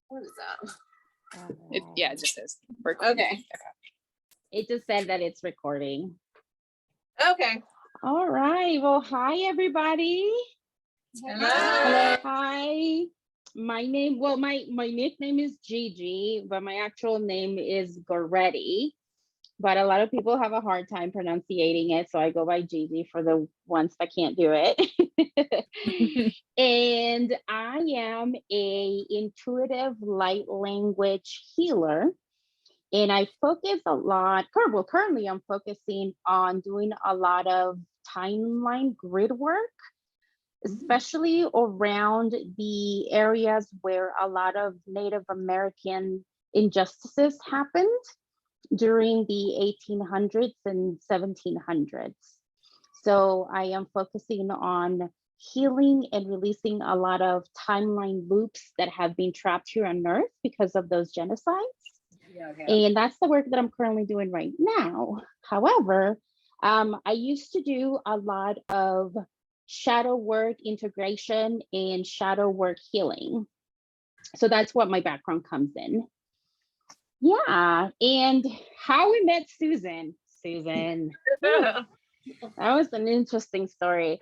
What is that? Yeah, it just says Okay. It just said that it's recording. Okay. All right. Well, hi, everybody. Hello. Hi. My nickname is Gigi, but my actual name is Goretty. But a lot of people have a hard time pronunciating it, so I go by Gigi for the ones that can't do it. And I am a intuitive light language healer. And I focus a lot, currently I'm focusing on doing a lot of timeline grid work, especially around the areas where a lot of Native American injustices happened during the 1800s and 1700s. So I am focusing on healing and releasing a lot of timeline loops that have been trapped here on Earth because of those genocides. And that's the work that I'm currently doing right now. However, I used to do a lot of shadow work integration and shadow work healing. So that's what my background comes in. Yeah, and how we met Susan. That was an interesting story.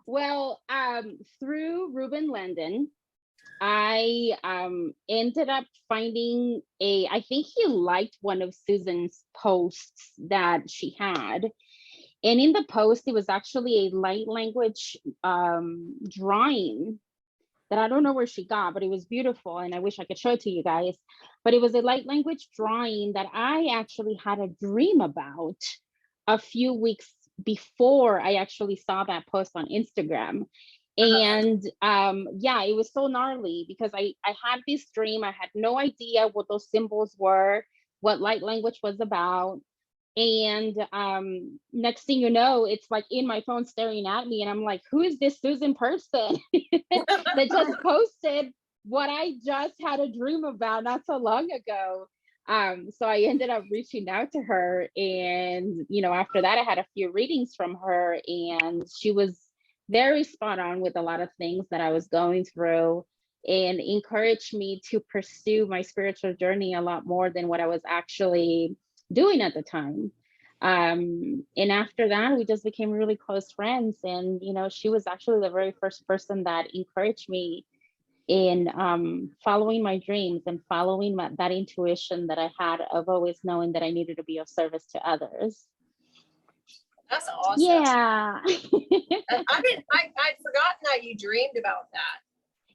Well, through Ruben Landon, I ended up finding I think he liked one of Susan's posts that she had. And in the post, it was actually a light language drawing that I don't know where she got, but it was beautiful. And I wish I could show it to you guys. But it was a light language drawing that I actually had a dream about a few weeks before I actually saw that post on Instagram. And yeah, it was so gnarly because I had this dream. I had no idea what those symbols were, what light language was about. And next thing you know, it's like in my phone staring at me, and I'm like, who is this Susan person that just posted what I just had a dream about not so long ago? So I ended up reaching out to her, and after that I had a few readings from her, and she was very spot on with a lot of things that I was going through, and encouraged me to pursue my spiritual journey a lot more than what I was actually doing at the time. And after that, we just became really close friends. And, she was actually the very first person that encouraged me in following my dreams and following that intuition that I had of always knowing that I needed to be of service to others. That's awesome. Yeah. I'd forgotten that you dreamed about that.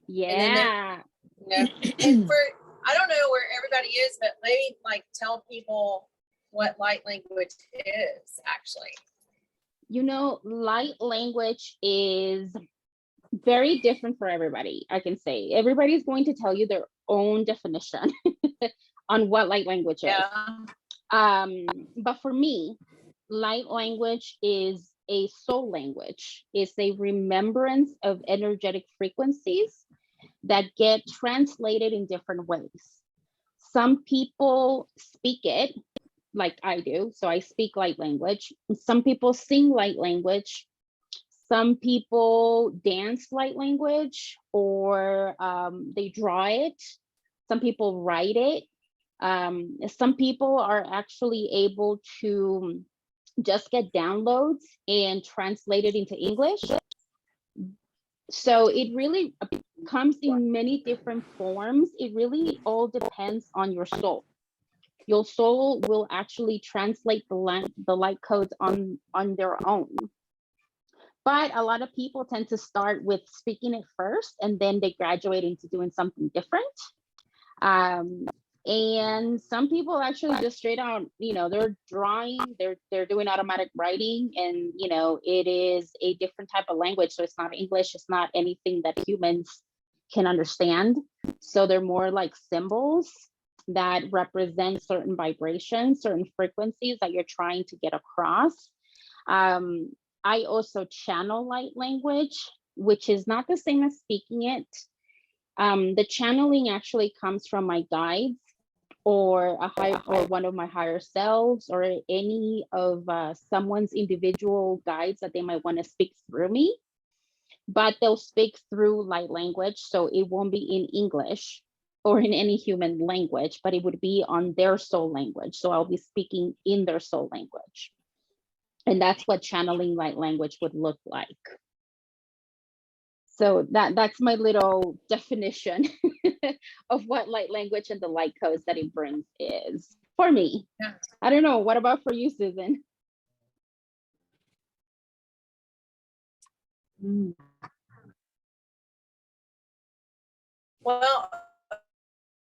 Yeah. And I don't know where everybody is, but maybe tell people what light language is actually. Light language is very different for everybody. I can say everybody's going to tell you their own definition on what light language is. But for me, light language is a soul language. It's a remembrance of energetic frequencies that get translated in different ways. Some people speak it like I do, so I speak light language. Some people sing light language. Some people dance light language, or they draw it. Some people write it. Some people are actually able to just get downloads and translate it into English. So it really comes in many different forms. It really all depends on your soul. Your soul will actually translate the light codes on their own. But a lot of people tend to start with speaking it first, and then they graduate into doing something different. And some people actually just straight out, they're drawing, they're doing automatic writing, and it is a different type of language. So it's not English, it's not anything that humans can understand. So they're more like symbols that represent certain vibrations, certain frequencies that you're trying to get across. I also channel light language, which is not the same as speaking it. The channeling actually comes from my guides, or one of my higher selves, or any of someone's individual guides that they might want to speak through me. but they'll speak through light language. So it won't be in English or in any human language, but it would be on their soul language. So I'll be speaking in their soul language. And that's what channeling light language would look like. So that's my little definition of what light language and the light codes that it brings is for me. Yeah. I don't know. What about for you, Susan? Well,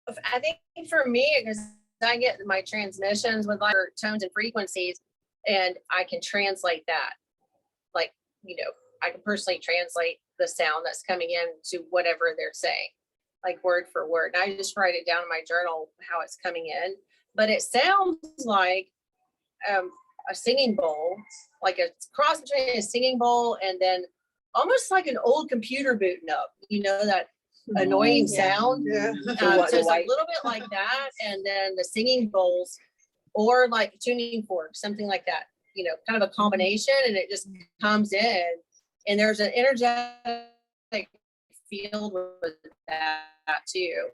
I think for me, because I get my transmissions with like tones and frequencies, and I can translate that. Like, you know, I can personally translate the sound that's coming in to whatever they're saying, like word for word. And I just write it down in my journal how it's coming in. But it sounds like a singing bowl, like a cross between a singing bowl and then almost like an old computer booting up, you know, that annoying sound. Yeah. So it's a little bit like that. And then the singing bowls or like tuning fork, something like that, you know, kind of a combination, and it just comes in. And there's an energetic field with that too.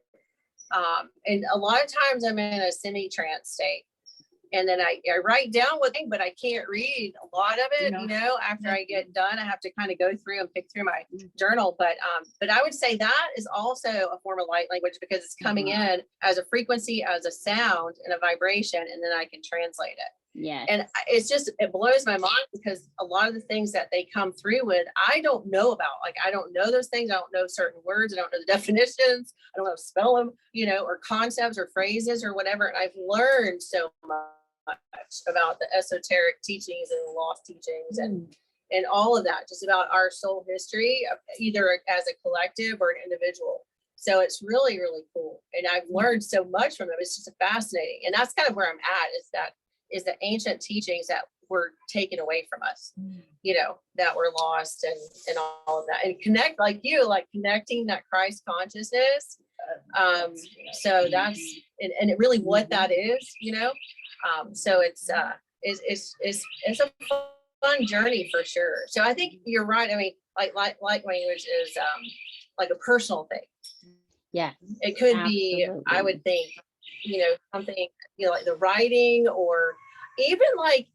And a lot of times I'm in a semi-trance state. And then I write down what thing, but I can't read a lot of it, you know, after I get done. I have to kind of go through and pick through my journal. But I would say that is also a form of light language, because it's coming in as a frequency, as a sound and a vibration, and then I can translate it. Yeah. And it's just, it blows my mind, because a lot of the things that they come through with, I don't know about. Like, I don't know those things. I don't know certain words. I don't know the definitions. I don't know how to spell them, you know, or concepts or phrases or whatever. And I've learned so much about the esoteric teachings and the lost teachings and all of that, just about our soul history, either as a collective or an individual. So it's really, really cool. And I've learned so much from them. It's just fascinating. And that's kind of where I'm at, is the ancient teachings that were taken away from us, you know, that were lost and all of that. And connect, like you, like connecting that Christ consciousness. So that's, and it really what that is, you know. So it's a fun journey for sure. So I think you're right. I mean, like language is like a personal thing. Yeah. It could be, I would think, you know, something, you know, like the writing, or even like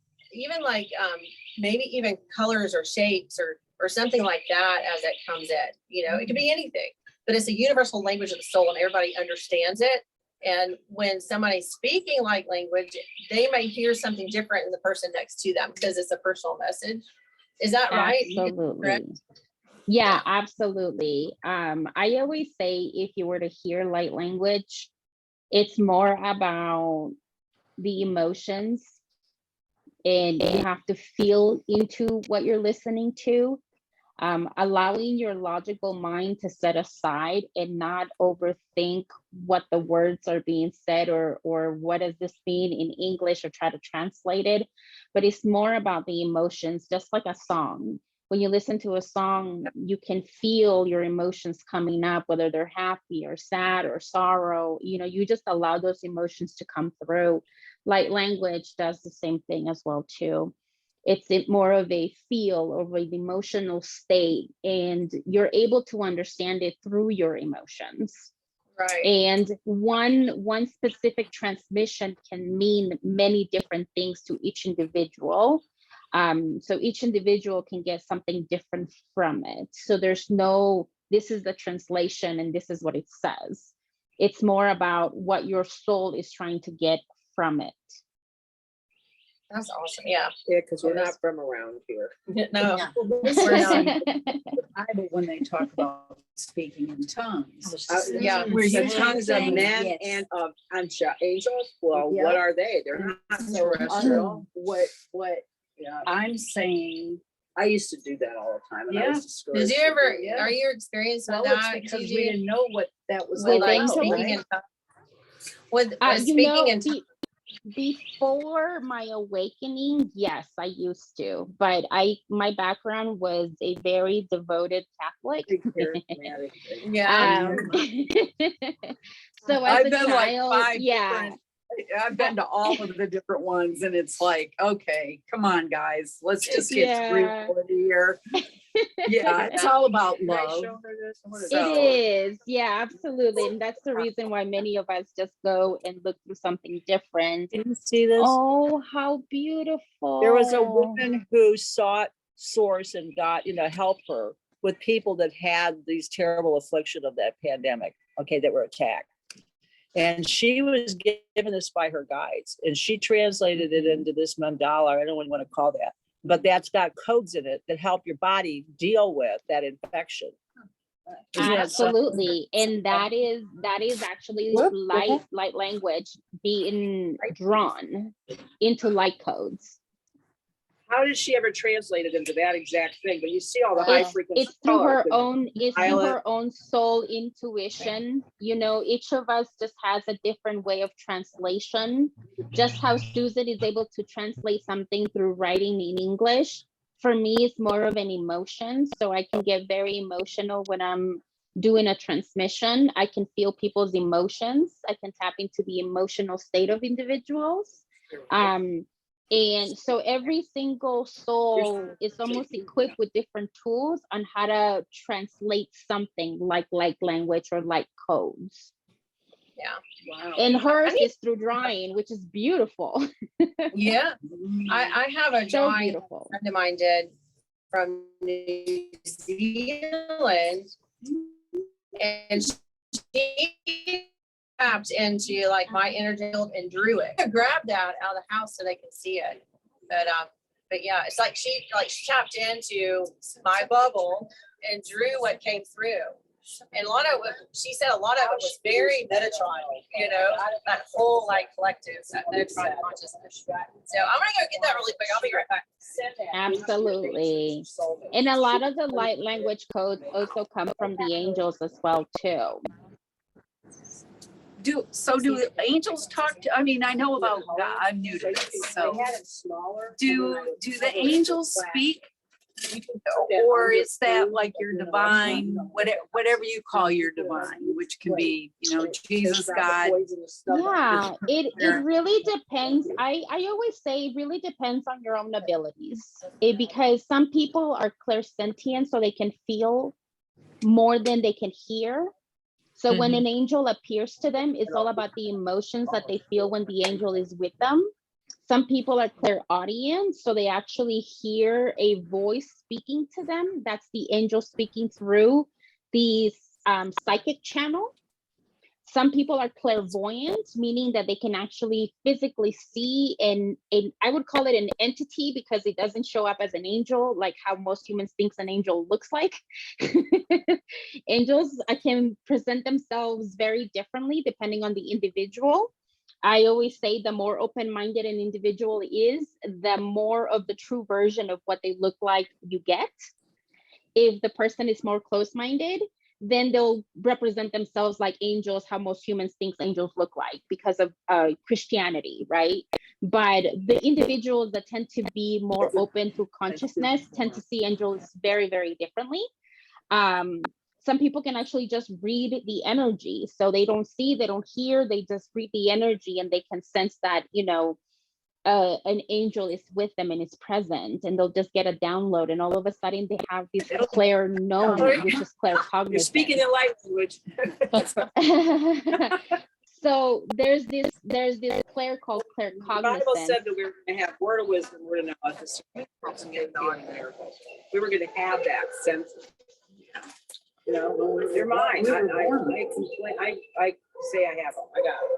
maybe even colors or shapes or something like that as it comes in. You know, it could be anything, but it's a universal language of the soul, and everybody understands it. And when somebody's speaking light language, they may hear something different than the person next to them, because it's a personal message. Is that right? Absolutely. Yeah, absolutely. I always say, if you were to hear light language, it's more about the emotions, and you have to feel into what you're listening to. Allowing your logical mind to set aside and not overthink what the words are being said, or what does this mean in English, or try to translate it. But it's more about the emotions, just like a song. When you listen to a song, you can feel your emotions coming up, whether they're happy or sad or sorrow. You know, you just allow those emotions to come through. Light language does the same thing as well too. It's more of a feel, of an emotional state, and you're able to understand it through your emotions. Right. And one specific transmission can mean many different things to each individual. So each individual can get something different from it. So there's no, this is the translation and this is what it says. It's more about what your soul is trying to get from it. That's awesome. Yeah. Yeah, because we're not from around here. No. Well, this We're is not. the Bible when they talk about speaking in tongues. Yeah. We're The usually tongues of saying men yes. and of angels. Well, Yeah. what are they? They're not terrestrial. What? Yeah, I'm saying, I used to do that all the time, and I was discouraged. Did you ever, Yeah. are you experienced with well, it's that? because Gigi? we didn't know what that was With all like angels? about, speaking right? in tongues? With You speaking know, in tongues. before my awakening, yes, I used to, but my background was a very devoted Catholic. Big charismatic thing. Yeah. So as I've a been like child, 5 yeah, different I've been to all of the different ones and it's like, okay, come on, guys, let's just get Yeah. through here. Yeah, it's all about love. It is. Yeah, absolutely. And that's the reason why many of us just go and look through something different. Can you see this? Oh, how beautiful. There was a woman who sought source and got, help her with people that had these terrible affliction of that pandemic, okay, that were attacked. And she was given this by her guides, and she translated it into this mandala. I don't know what you want to call that, but that's got codes in it that help your body deal with that infection. Isn't that something? Absolutely. And that is actually light language being drawn into light codes. How did she ever translate it into that exact thing? But you see all the high frequency. It's through her colors. own soul intuition. Each of us just has a different way of translation. Just how Susan is able to translate something through writing in English. For me, it's more of an emotion. So I can get very emotional when I'm doing a transmission. I can feel people's emotions. I can tap into the emotional state of individuals. And so every single soul is almost equipped with different tools on how to translate something like language or like codes. Yeah. Wow. And hers is through drawing, which is beautiful. Yeah. I have a So drawing beautiful. friend of mine did from New Zealand, and she tapped into like my energy field and drew it. I grabbed that out of the house so they can see it. But yeah, it's like she tapped into my bubble and drew what came through. And a lot of it, she said a lot of it was very Metatron, that whole like collective, that Metatron consciousness. So I'm gonna go get that really quick. I'll be right back. Absolutely. And a lot of the light language codes also come from the angels as well too. Do angels talk to, I mean, I know about God, I'm new to this, so do the angels speak? Or is that like your divine, whatever you call your divine, which can be, Jesus, God? Yeah, it really depends. I always say it really depends on your own abilities. Because some people are clairsentient, so they can feel more than they can hear. So when an angel appears to them, it's all about the emotions that they feel when the angel is with them. Some people are clairaudient, so they actually hear a voice speaking to them. That's the angel speaking through the psychic channel. Some people are clairvoyant, meaning that they can actually physically see, and I would call it an entity because it doesn't show up as an angel, like how most humans think an angel looks like. Angels can present themselves very differently depending on the individual. I always say the more open-minded an individual is, the more of the true version of what they look like you get. If the person is more close-minded, then they'll represent themselves like angels, how most humans think angels look like because of Christianity, right? But the individuals that tend to be more open to consciousness tend to see angels very, very differently. Some people can actually just read the energy. So they don't see, they don't hear, they just read the energy and they can sense that, an angel is with them and is present, and they'll just get a download, and all of a sudden they have this clair knowing, which is claircognizance. You're speaking in light language. So there's this clair called claircognizance. The Bible said that we were going to have word of wisdom, word of knowledge. We were going to have that sense. They're mine. I say I have them. I got them.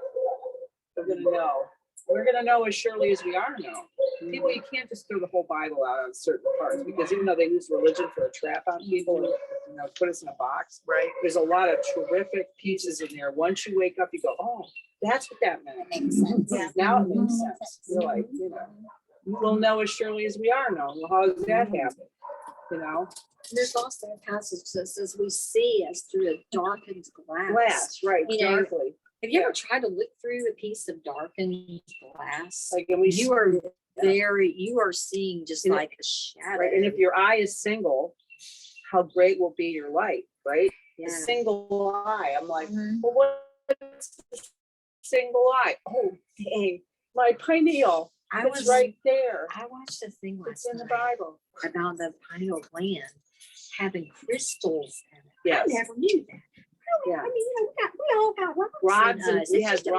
We're going to know. We're going to know as surely as we are known. People, you can't just throw the whole Bible out on certain parts, because even though they use religion for a trap on people and put us in a box, right? There's a lot of terrific pieces in there. Once you wake up, you go, oh, that's what that meant. It makes sense. Yeah. Now it makes sense. You're like, we'll know as surely as we are known. Well, how does that happen? There's also a passage that says we see as through a darkened glass. Glass, right, darkly. Have you ever tried to look through a piece of darkened glass? Like, you are seeing just like a shadow. Right. And if your eye is single, how great will be your light, right? Yeah. A single eye. I'm like, well, what's the single eye. Oh, dang, my pineal, it's right there. I watched a thing It's last in the night Bible. about the pineal gland having crystals in it. Yes. I never knew that. Yeah. I mean, we all got Rods in and, us. it It's has just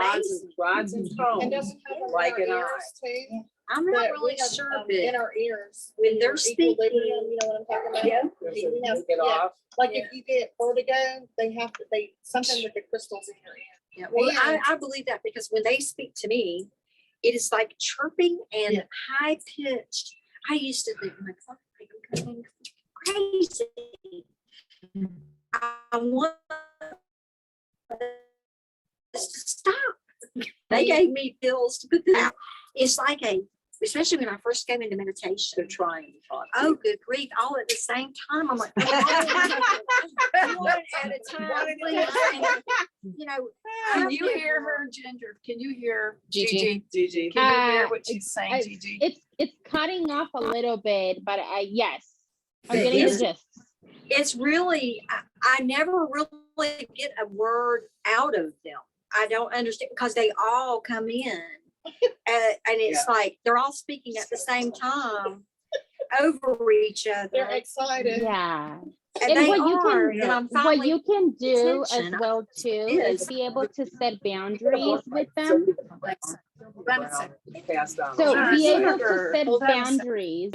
rods amazing. and And tones, doesn't have them like in an our eye. ears too. I'm not That really we have, sure, in but our ears. when they're your speaking, equilibrium, you know what I'm talking about? yeah, You have- Get yeah. off. Like if you get vertigo, they something with the crystals in your ear. yeah. Well, And- I believe that because when they speak to me, it is like chirping and Yeah. high pitched. I used to think, my God, I'm going crazy. I want this to stop. They gave me pills to put that. It's like especially when I first came into They're meditation. trying to talk. to Oh, you. good grief, all at the same time. I'm like, one at a time, please. And, you know, Can you hear her, Ginger? Can you hear Gigi. Gigi. Can you hear Uh, what she's saying, Gigi? It's cutting off a little bit, but yes, I'm It getting the is. gist. it's really, I never really get a word out of them. I don't understand because they all come in. And it's like they're all speaking at the same time over each other. They're excited. Yeah. And And they what you are. can And I'm what finally, you can do as attention well too is- is be able to set boundaries with them. Passed on. So Sure, be able sure. to set Hold on a second. boundaries.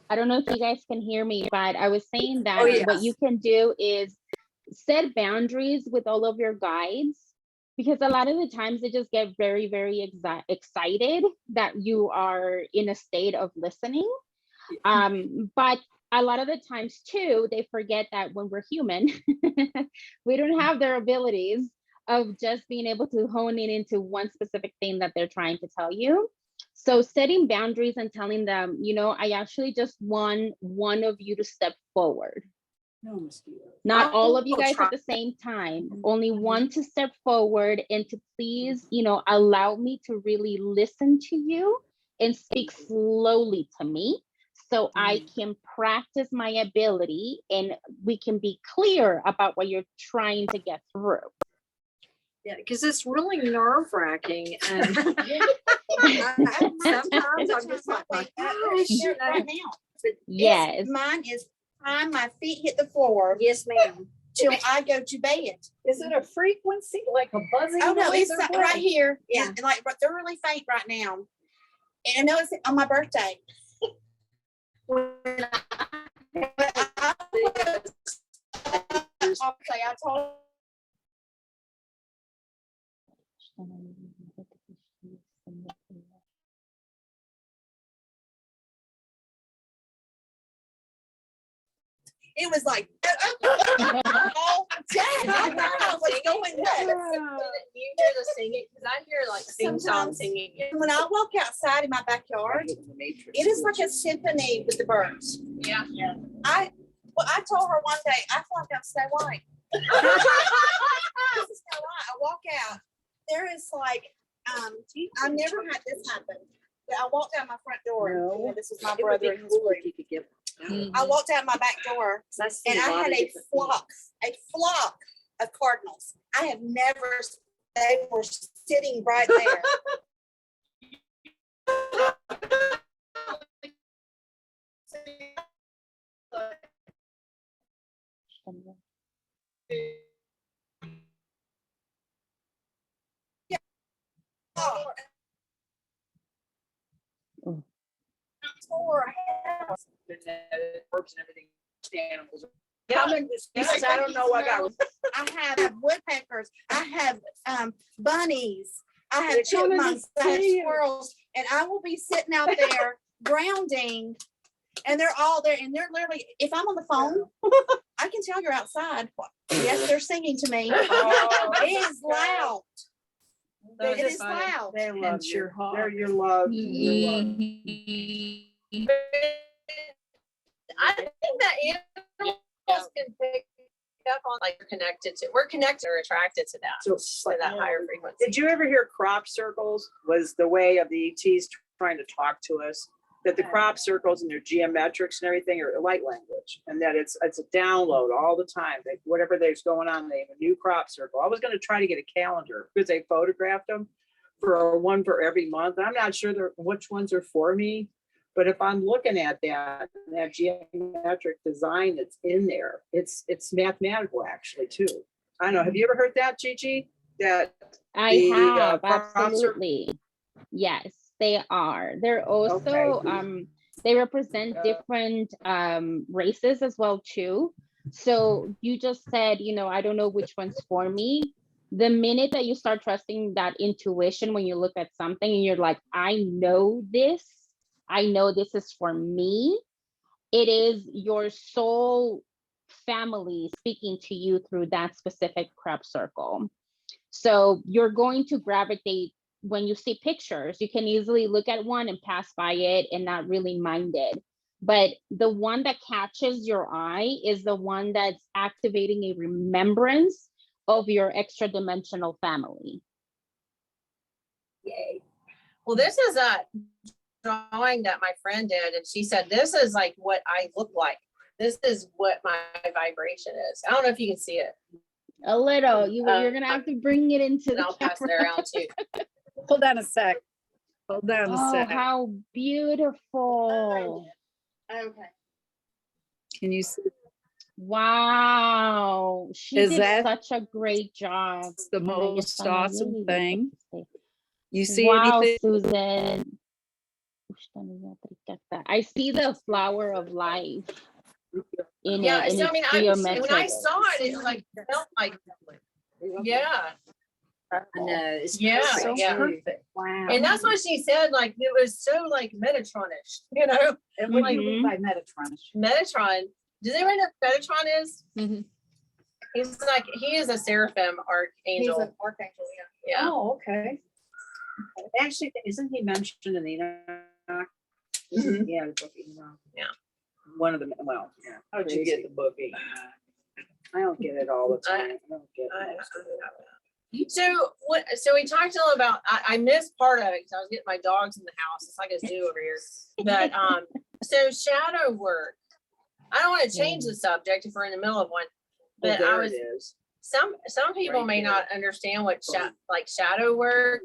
I don't know if you guys can hear me, but I was saying that Oh, yes. what you can do is set boundaries with all of your guides, because a lot of the times they just get very, very excited that you are in a state of listening. But a lot of the times too, they forget that when we're human, we don't have their abilities of just being able to hone in into one specific thing that they're trying to tell you. So setting boundaries and telling them, you know, I actually just want one of you to step forward. No mosquito. Not all of you will guys try. at the same time, only one to step forward and to please, you know, allow me to really listen to you and speak slowly to me so I can practice my ability and we can be clear about what you're trying to get through. yeah, because it's really nerve wracking. And sometimes I'm just like, my gosh, you know, Right now. but Yes. Mine is time my feet hit the floor yes, ma'am. till I go to bed. Is it a frequency, like a buzzing? Oh, no, noise it's or like what? right here. Yeah. And like, but they're really faint right now. And I know it's on my birthday. But I'll say I told it was like all day. I thought I was going nuts. You hear the singing, because I hear like sing song Sometimes. singing. When I walk outside in my backyard, it is like a symphony with the birds. Yeah. I told her one day, I feel like I'm Snow White. This is Snow White. I walk out, there is like, I've never had this happen. But I walked out my front door. No. You know, this is my It would be brother and his cool group. if you could get. I walked out my back door and I had a flock of cardinals. I have never, they were sitting right there. Oh. Mm. For a house. Herbs and everything, animals. Common Because I don't know what I was. I have woodpeckers, I have bunnies, I have They're coming to chipmunks, I have see you. squirrels, and I will be sitting out there grounding. And they're all there, and they're literally, if I'm on the phone, I can tell you're outside. Yes, they're singing to me. Oh, It is loud. That It is is funny. loud. They love Hence you. your hog. They're your love. I think that animals can pick up on, like, we're connected or attracted to that, So, to that higher frequency. did you ever hear crop circles was the way of the ETs trying to talk to us? that the crop circles and their geometrics and everything are light language, and that it's a download all the time. That whatever there's going on, they have a new crop circle. I was going to try to get a calendar because they photographed them for one for every month. I'm not sure which ones are for me, but if I'm looking at that geometric design that's in there, it's mathematical actually too. I don't know. Have you ever heard that, Gigi? That I have, absolutely. Yes, they are. They're also, they represent different races as well too. So you just said, you know, I don't know which one's for me. The minute that you start trusting that intuition, when you look at something and you're like, I know this is for me, it is your soul family speaking to you through that specific crop circle. So you're going to gravitate. When you see pictures, you can easily look at one and pass by it and not really mind it. But the one that catches your eye is the one that's activating a remembrance of your extra dimensional family. Yay. Well, this is a drawing that my friend did, and she said, this is like what I look like. This is what my vibration is. I don't know if you can see it. A little. You're gonna have to bring it into the I'll pass it around too. Hold on a sec. Hold on a Oh, sec. how beautiful. Okay. Can you see? Wow. She Is did that such a great job. It's the Oh my most gosh, awesome thing. You see wow, anything? Susan. I see the flower of life in Yeah, it, so I mean, geometric. when I saw it, it like felt like, yeah. I know. It's Yeah, perfect. yeah. Perfect. Wow. And that's what she said, like, it was so like Metatron-ish, you know? And what do you Mhm. mean by Metatron? Metatron. Does anyone know what Metatron is? Mhm. He's like, he is a seraphim He's archangel. an archangel, yeah. Yeah. Oh, okay. Actually, isn't he mentioned in the Enoch? Mhm. Yeah, the book Enoch. Yeah. One of them. Well, yeah. How'd you get the book Enoch? I don't get it all the time. I don't get it. So what? So we talked a little about. I missed part of it because I was getting my dogs in the house. It's like a zoo over here. But so shadow work. I don't want to change the subject if we're in the middle of one. Well, But there it is. some people Right may there. not understand what like shadow work.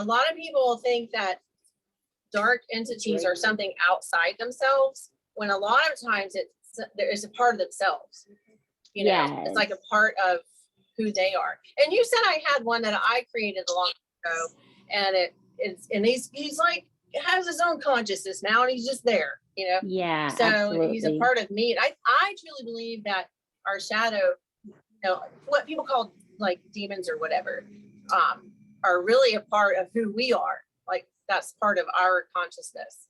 A lot of people think that dark entities are something outside themselves, when a lot of times there is a part of themselves. You know, it's like a part of who they are. And you said I had one that I created a long time ago, and he's like has his own consciousness now, and he's just there. You know. Yeah. So absolutely. he's a part of me, and I truly believe that our shadow, you know, what people call like demons or whatever, are really a part of who we are. Like that's part of our consciousness.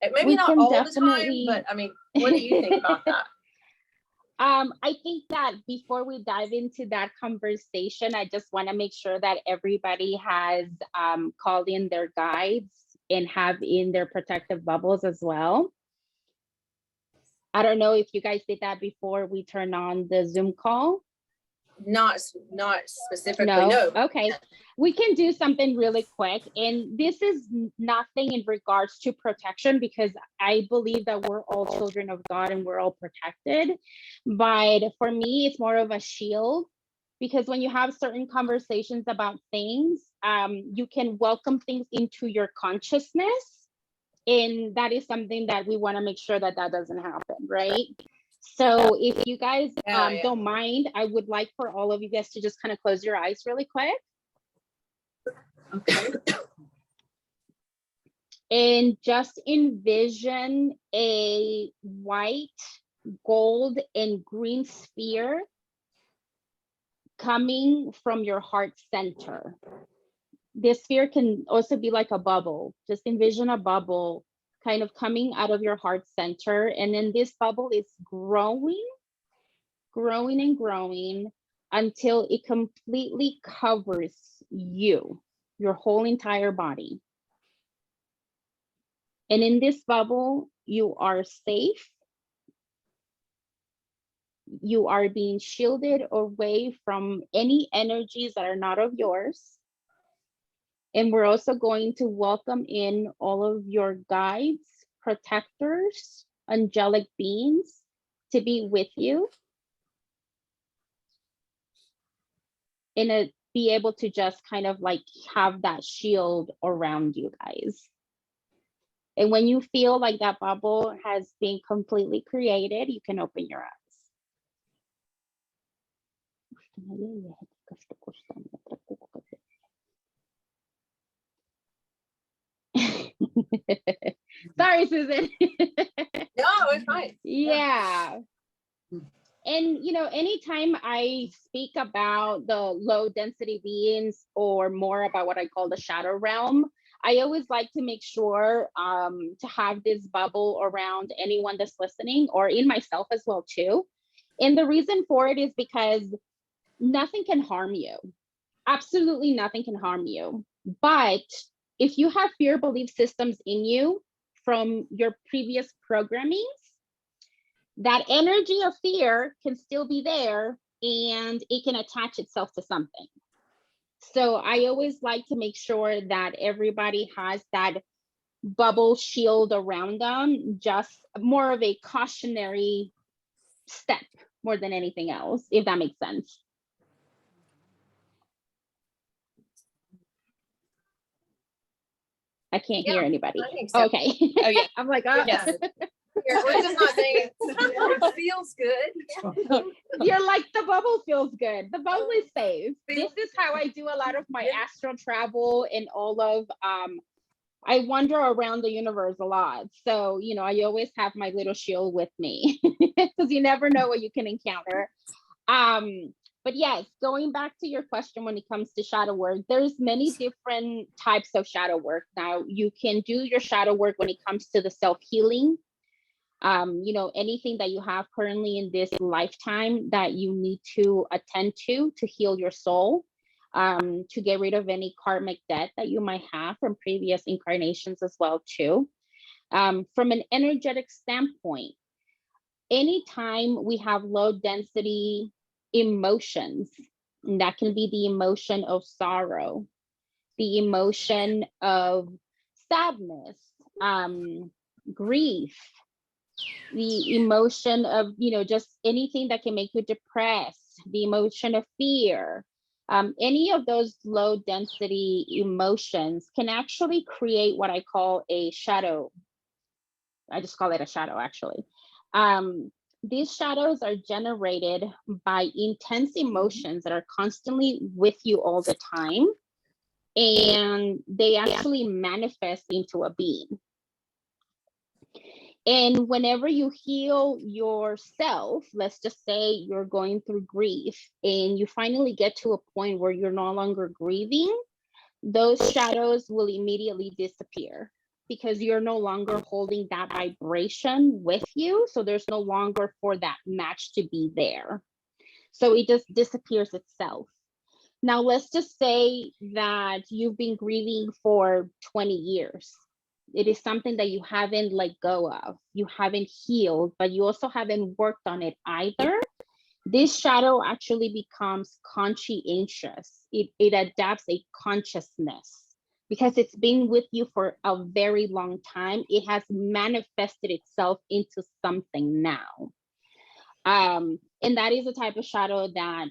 It maybe We not can all definitely- the time, but I mean, what do you think about that? I think that before we dive into that conversation, I just want to make sure that everybody has called in their guides and have in their protective bubbles as well. I don't know if you guys did that before we turn on the Zoom call. Not specifically. No. Okay. We can do something really quick. And this is nothing in regards to protection, because I believe that we're all children of God and we're all protected. But for me, it's more of a shield, because when you have certain conversations about things, you can welcome things into your consciousness. And that is something that we want to make sure that that doesn't happen, right? So if you guys don't mind, I would like for all of you guys to just kind of close your eyes really quick. Okay. And just envision a white, gold, and green sphere coming from your heart center. This sphere can also be like a bubble. Just envision a bubble kind of coming out of your heart center. And then this bubble is growing and growing until it completely covers you, your whole entire body. And in this bubble, you are safe. You are being shielded away from any energies that are not of yours. And we're also going to welcome in all of your guides, protectors, angelic beings to be with you. And be able to just kind of like have that shield around you guys. And when you feel like that bubble has been completely created, you can open your eyes. Sorry, Susan. No, it's fine. Yeah. And, you know, anytime I speak about the low density beings or more about what I call the shadow realm, I always like to make sure to have this bubble around anyone that's listening, or in myself as well too. And the reason for it is because nothing can harm you. Absolutely nothing can harm you. But if you have fear belief systems in you from your previous programmings, that energy of fear can still be there and it can attach itself to something. So I always like to make sure that everybody has that bubble shield around them, just more of a cautionary step more than anything else, if that makes sense. I can't hear anybody. I think so. Okay. Oh yeah. I'm like, oh, Yes. We're just not saying It feels good. you're like, the bubble feels good. The bubble is safe. This is how I do a lot of my astral travel and all of, I wander around the universe a lot. So, you know, I always have my little shield with me because you never know what you can encounter. But yes, going back to your question, when it comes to shadow work, there's many different types of shadow work. Now, you can do your shadow work when it comes to the self-healing. You know, anything that you have currently in this lifetime that you need to attend to heal your soul, to get rid of any karmic debt that you might have from previous incarnations as well too. From an energetic standpoint, anytime we have low density emotions, and that can be the emotion of sorrow, the emotion of sadness, grief, the emotion of, you know, just anything that can make you depressed, the emotion of fear, any of those low density emotions can actually create what I call a shadow. I just call it a shadow, actually. These shadows are generated by intense emotions that are constantly with you all the time, and they actually manifest into a being. And whenever you heal yourself, let's just say you're going through grief and you finally get to a point where you're no longer grieving, those shadows will immediately disappear because you're no longer holding that vibration with you. So there's no longer for that match to be there. So it just disappears itself. Now, let's just say that you've been grieving for 20 years. It is something that you haven't let go of, you haven't healed, but you also haven't worked on it either. This shadow actually becomes conscientious. It adapts a consciousness because it's been with you for a very long time. It has manifested itself into something now. And that is the type of shadow that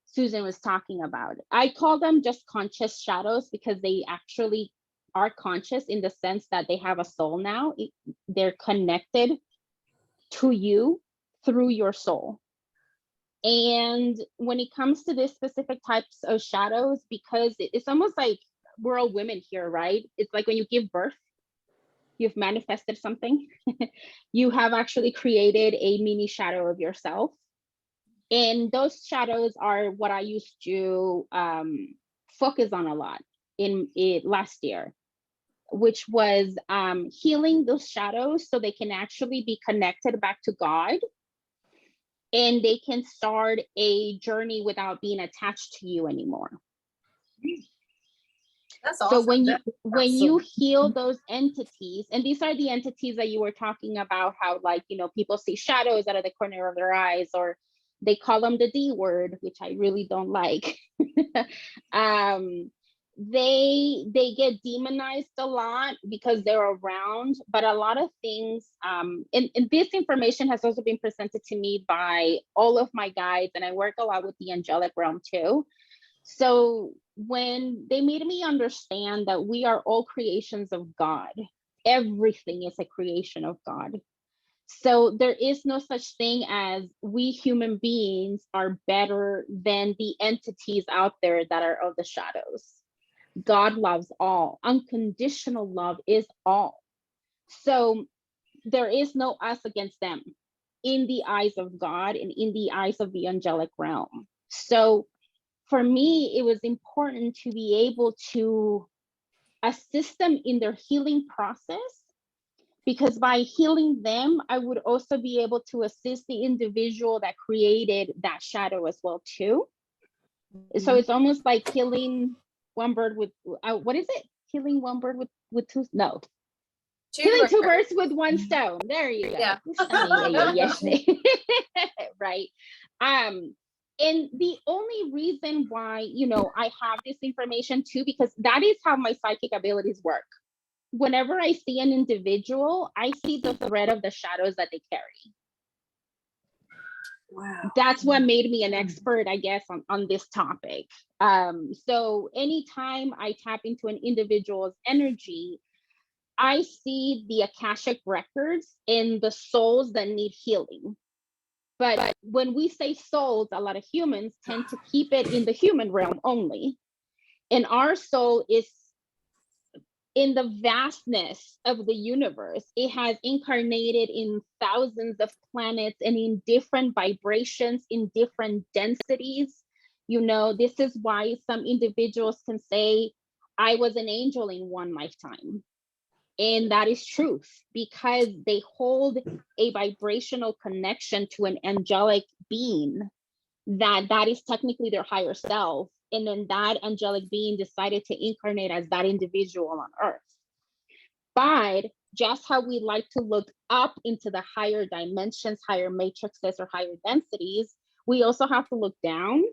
Susan was talking about. I call them just conscious shadows because they actually are conscious in the sense that they have a soul now. They're connected to you through your soul. And when it comes to this specific types of shadows, because it's almost like we're all women here, right? It's like when you give birth, you've manifested something. You have actually created a mini shadow of yourself. And those shadows are what I used to focus on a lot in it last year, which was healing those shadows so they can actually be connected back to God, and they can start a journey without being attached to you anymore. That's awesome. So when you heal those entities, and these are the entities that you were talking about, how, like, you know, people see shadows out of the corner of their eyes, or they call them the D word, which I really don't like. they get demonized a lot because they're around, but a lot of things, and this information has also been presented to me by all of my guides, and I work a lot with the angelic realm too. So when they made me understand that we are all creations of God, everything is a creation of God. So there is no such thing as we human beings are better than the entities out there that are of the shadows. God loves all. Unconditional love is all. So there is no us against them in the eyes of God and in the eyes of the angelic realm. So for me, it was important to be able to assist them in their healing process, because by healing them, I would also be able to assist the individual that created that shadow as well too. So it's almost like killing one bird with, what is it? Killing one bird with two, no. Killing two birds with one stone. There you go. Yeah. Right. And the only reason why, you know, I have this information too, because that is how my psychic abilities work. Whenever I see an individual, I see the thread of the shadows that they carry. Wow. That's what made me an expert, I guess, on this topic. So anytime I tap into an individual's energy, I see the Akashic records in the souls that need healing. But when we say souls, a lot of humans tend to keep it in the human realm only. And our soul is in the vastness of the universe. It has incarnated in thousands of planets and in different vibrations, in different densities. You know, this is why some individuals can say, I was an angel in one lifetime. And that is truth, because they hold a vibrational connection to an angelic being that is technically their higher self. And then that angelic being decided to incarnate as that individual on earth. But just how we like to look up into the higher dimensions, higher matrices, or higher densities, we also have to look down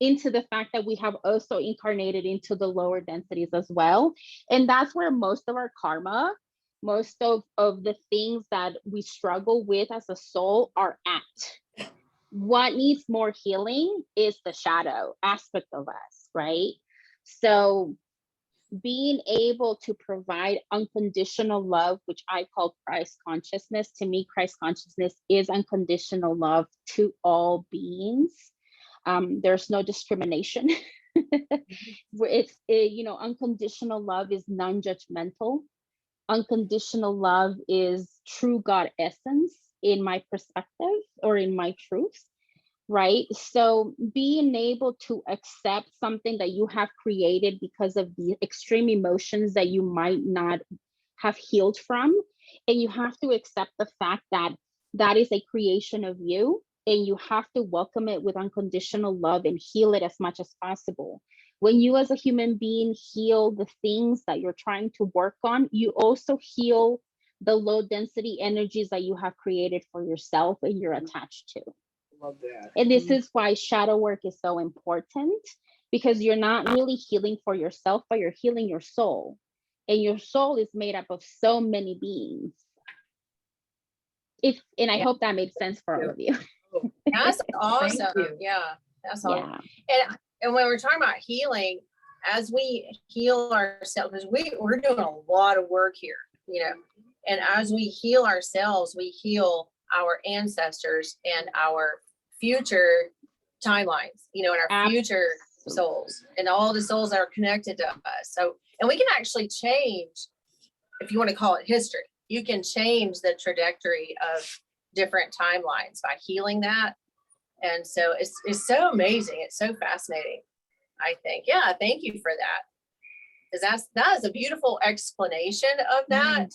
into the fact that we have also incarnated into the lower densities as well. And that's where most of our karma, most of the things that we struggle with as a soul are at. What needs more healing is the shadow aspect of us, right? So being able to provide unconditional love, which I call Christ consciousness, to me, Christ consciousness is unconditional love to all beings. There's no discrimination. Unconditional love is non-judgmental. Unconditional love is true God essence in my perspective or in my truth, right? So being able to accept something that you have created because of the extreme emotions that you might not have healed from, and you have to accept the fact that that is a creation of you, and you have to welcome it with unconditional love and heal it as much as possible. When you as a human being heal the things that you're trying to work on, you also heal the low density energies that you have created for yourself and you're attached to. Love that. And this is why shadow work is so important, because you're not really healing for yourself, but you're healing your soul. And your soul is made up of so many beings. I hope that made sense for all of you. That's awesome. Yeah, that's awesome. Yeah. And when we're talking about healing, as we heal ourselves, because we're doing a lot of work here, you know, and as we heal ourselves, we heal our ancestors and our future timelines, you know, and our future souls and all the souls that are connected to us. So, and we can actually change, if you want to call it history, you can change the trajectory of different timelines by healing that. And so it's so amazing. It's so fascinating, I think. Yeah, thank you for that. Because that is a beautiful explanation of that,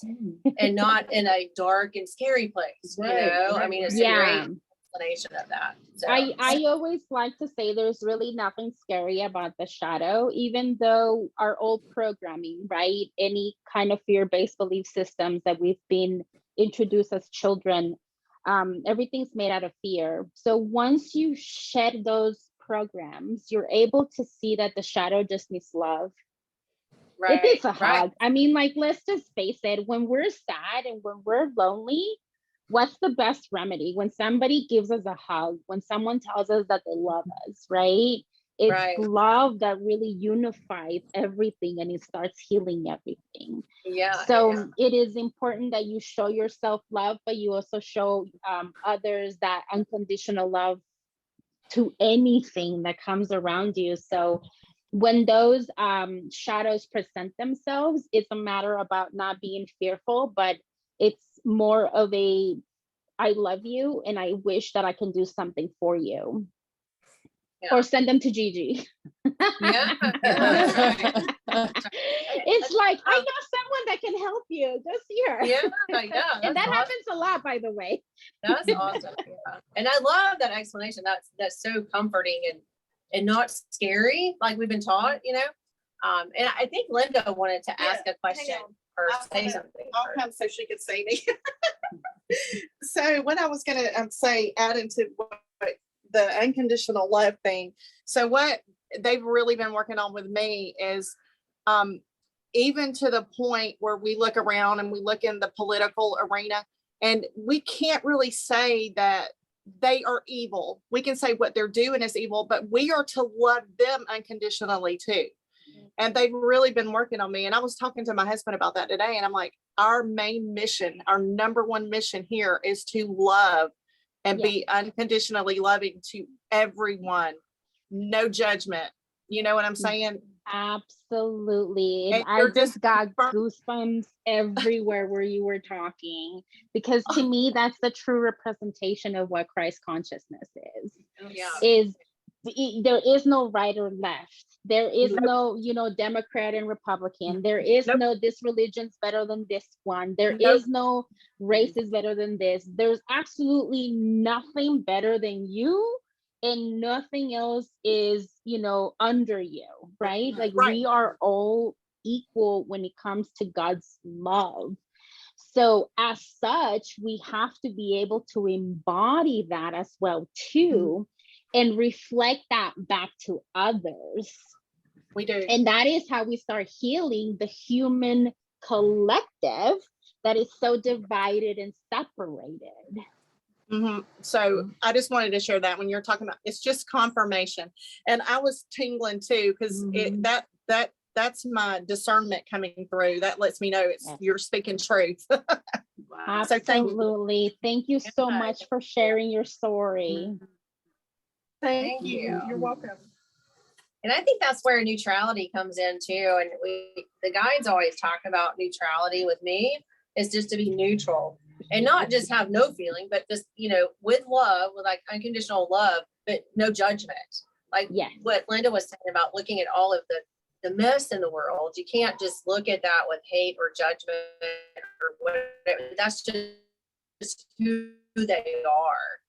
and not in a dark and scary place. You know, I mean, it's a great explanation of that. So. I always like to say there's really nothing scary about the shadow, even though our old programming, right? Any kind of fear-based belief systems that we've been introduced as children, everything's made out of fear. So once you shed those programs, you're able to see that the shadow just needs love. Right. It is a Right. hug. I mean, like, let's just face it, when we're sad and when we're lonely, what's the best remedy? When somebody gives us a hug, when someone tells us that they love us, right? It's Right. love that really unifies everything and it starts healing everything. Yeah. So it is important that you show yourself love, but you also show others that unconditional love to anything that comes around you. So when those shadows present themselves, it's a matter about not being fearful, but it's more of a, I love you and I wish that I can do something for you. Yeah. Or send them to Gigi. Yeah. It's like, I know someone that can help you. Go see her. Yeah. And that That's awesome. happens a lot, by the way. That's awesome. Yeah. And I love that explanation. That's so comforting and not scary, like we've been taught, you know. And I think Linda wanted to ask a question on. or I'll say come- something. I'll come so she could see me. So what I was gonna say, add into what the unconditional love thing. So what they've really been working on with me is even to the point where we look around and we look in the political arena and we can't really say that they are evil. We can say what they're doing is evil, but we are to love them unconditionally too. And they've really been working on me. And I was talking to my husband about that today. And I'm like, our main mission, our number one mission here is to love and be unconditionally loving to everyone. No judgment. You know what I'm saying? Absolutely. And I you're just got confirm- goosebumps everywhere where you were talking, because to me, that's the true representation of what Christ consciousness is. Yeah. There is no right or left. There is no, Democrat and Republican. There is no, this religion's better than this one. There is no race is better than this. There's absolutely nothing better than you, and nothing else is, under you, right? Like we are all equal when it comes to God's love. So as such, we have to be able to embody that as well too, and reflect that back to others. We do. And that is how we start healing the human collective that is so divided and separated. So I just wanted to share that when you're talking about, it's just confirmation. And I was tingling too, because that's my discernment coming through. That lets me know you're speaking truth. Wow. So Absolutely. Thank you so much for sharing your story. Thank you. You're welcome. And I think that's where neutrality comes in too. And the guides always talk about neutrality with me is just to be neutral and not just have no feeling, but just, with love, with like unconditional love, but no judgment. Like what Linda was saying about looking at all of the mess in the world. You can't just look at that with hate or judgment or whatever. That's just who they are.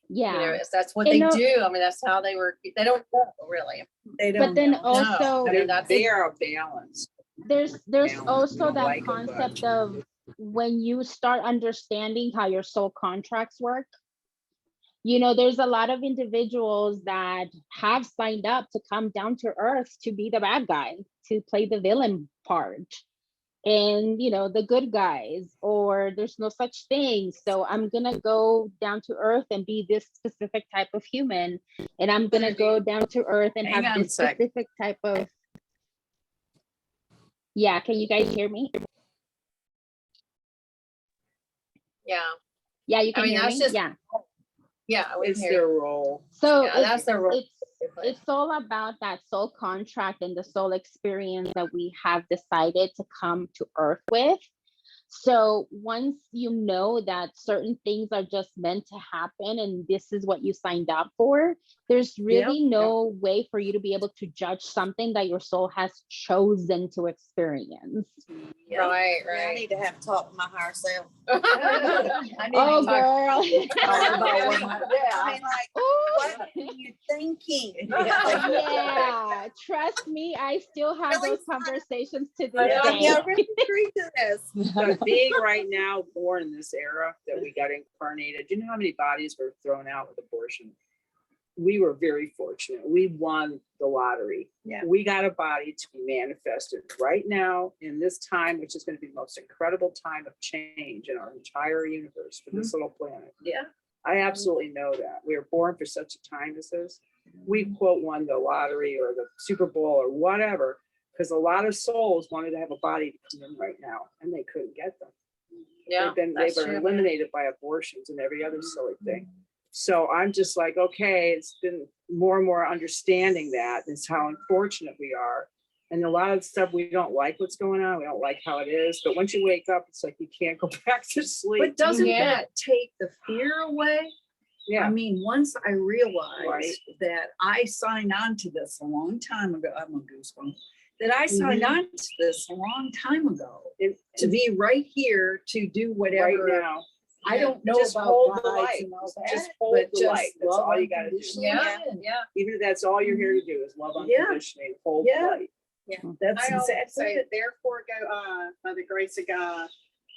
Yeah. That's what they do. I mean, that's how they don't know really. They don't. But then know. also, I mean, they are balanced. There's also that like concept of when you start understanding how your soul contracts work. There's a lot of individuals that have signed up to come down to earth to be the bad guy, to play the villain part. And the good guys, or there's no such thing, so I'm gonna go down to earth and be this specific type of human, and I'm gonna go down to earth and have this specific type of can you guys hear me? Yeah, you can hear me. It's their role. So that's their role. It's all about that soul contract and the soul experience that we have decided to come to earth with. So once you know that certain things are just meant to happen and this is what you signed up for, there's really no way for you to be able to judge something that your soul has chosen to experience. Right. I need to have a talk with my higher self. Oh, girl. I mean, like, what are you thinking? Yeah, trust me, I still have those conversations to this day. Yeah, really agree to this. So being right now born in this era that we got incarnated, do you know how many bodies were thrown out with abortion? we were very fortunate. We won the lottery. Yeah. We got a body to be manifested right now in this time, which is going to be the most incredible time of change in our entire universe for this little planet. Yeah. I absolutely know that. We were born for such a time as this. We quote won the lottery or the Super Bowl or whatever, because a lot of souls wanted to have a body to come in right now and they couldn't get them. Yeah. They've that's been true. eliminated by abortions and every other silly thing. So I'm just like, okay, it's been more and more understanding that is how unfortunate we are. And a lot of stuff we don't like what's going on. We don't like how it is. But once you wake up, it's like you can't go back to sleep. But doesn't Yeah. that take the fear away? I Yeah. mean, once I realized Right. that I signed on to this a long time ago, I'm a goosebump, that I signed on to this a long time ago And to be right here to do right whatever. now, I don't know just about hold the brides light. and all Just that, hold but the just light. That's love all you gotta do. unconditionally. Yeah. and Yeah. even if that's all you're here to do is love Yeah. unconditionally, hold the Yeah. light. That's I always exactly say, it. therefore go by the grace of God.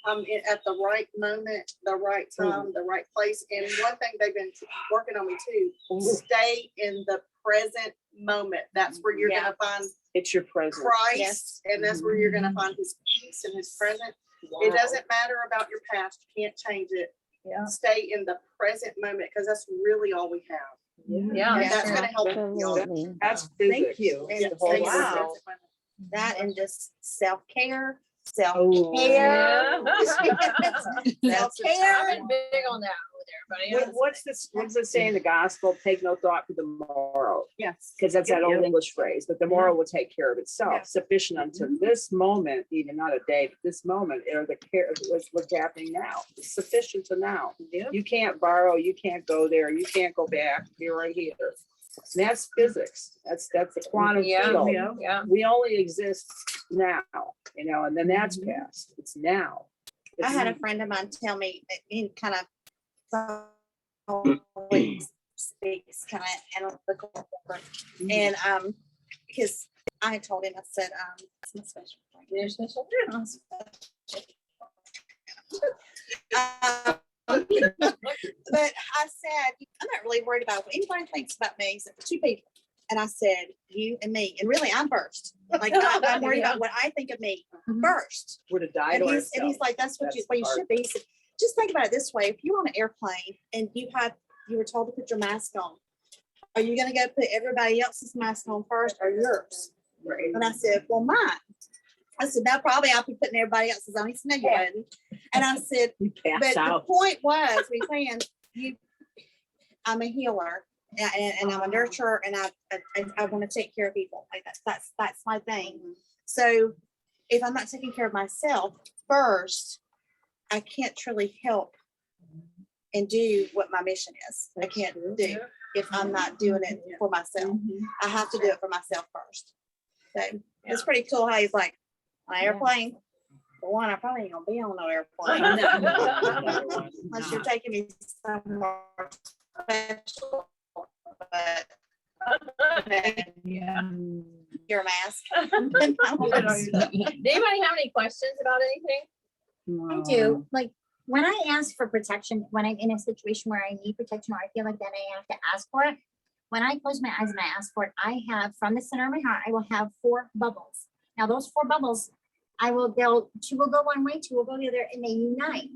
At the right moment, the right time, the right place. And one thing they've been working on me too, stay in the present moment. That's where you're gonna find It's your presence. Christ, and that's where you're gonna find his peace and his presence. It doesn't matter about your past, you can't change it. Yeah. Stay in the present moment, because that's really all we have. Yeah. And that's that's true. gonna help you. Absolutely. That's physics. Thank you. And The whole stay in the wow. present moment. That and just self-care, Oh, self-care. I've been big on that with everybody. What's it say in the gospel? Take no thought for the morrow. Yes. Because that's that old English phrase, but the moral will take care of itself. Yeah. Sufficient unto this moment, even not a day, but this moment, or the care of what's happening now. It's sufficient to now. Yeah. You can't borrow, you can't go there, you can't go back. You're right here. And that's physics. That's the quantum Yeah. field. Yeah. Yeah. We only exist now, and then that's past. It's now. I had a friend of mine tell me that he kind of speaks kind of analytical, and because I had told him, I said, it's my special friend. You're special. But I said, I'm not really worried about what anybody thinks about me except for two people. And I said, you and me. And really, I'm first. Like, I'm worried about what I think of me first. We're to die And to he's ourselves. like, that's what That's you, the well, you part. should be. He said, just think about it this way. If you're on an airplane and you were told to put your mask on, are you going to go put everybody else's mask on first or yours? Right. And I said, well, mine. I said, no, probably I'll be putting everybody else's on. He said, no, you wouldn't. And I said, You but pass the out. point was, we saying, I'm a healer and I'm a nurturer, and I want to take care of people. Like that's my thing. So if I'm not taking care of myself first, I can't truly help and do what my mission is. I can't do if I'm not doing it for myself. I have to do it for myself first. So it's pretty cool how he's like, on an airplane. For one, I probably ain't gonna be on no airplane unless you're taking me somewhere special. But your mask. Did anybody have any questions about anything? I do. Like when I ask for protection, when I'm in a situation where I need protection or I feel like that I have to ask for it, when I close my eyes and I ask for it, I have from the center of my heart, I will have 4 bubbles. Now those 4 bubbles, two will go one way, 2 will go the other, and they unite.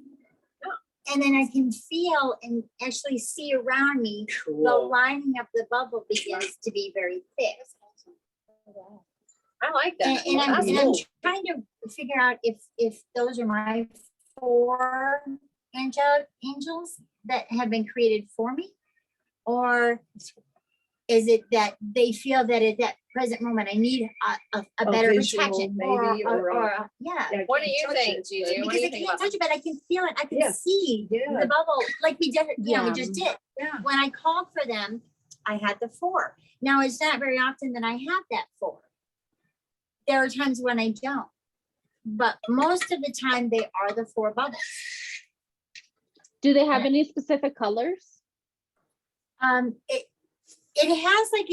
And then I can feel and actually see around me, the Cool. lining of the bubble begins to be very thick. I like that. And I'm That's cool. trying to figure out if those are my 4 angels that have been created for me, or is it that they feel that at that present moment I need a better visual protection, maybe, yeah. What do you think, Gigi? What Because do you I think can't about touch it, but I can feel it. I can Yeah. see Yeah. the bubble, like we did. Yeah, we Yeah. just did. Yeah. When I called for them, I had the 4. Now it's not very often that I have that 4. There are times when I don't, but most of the time they are the 4 bubbles. Do they have any specific colors? It has like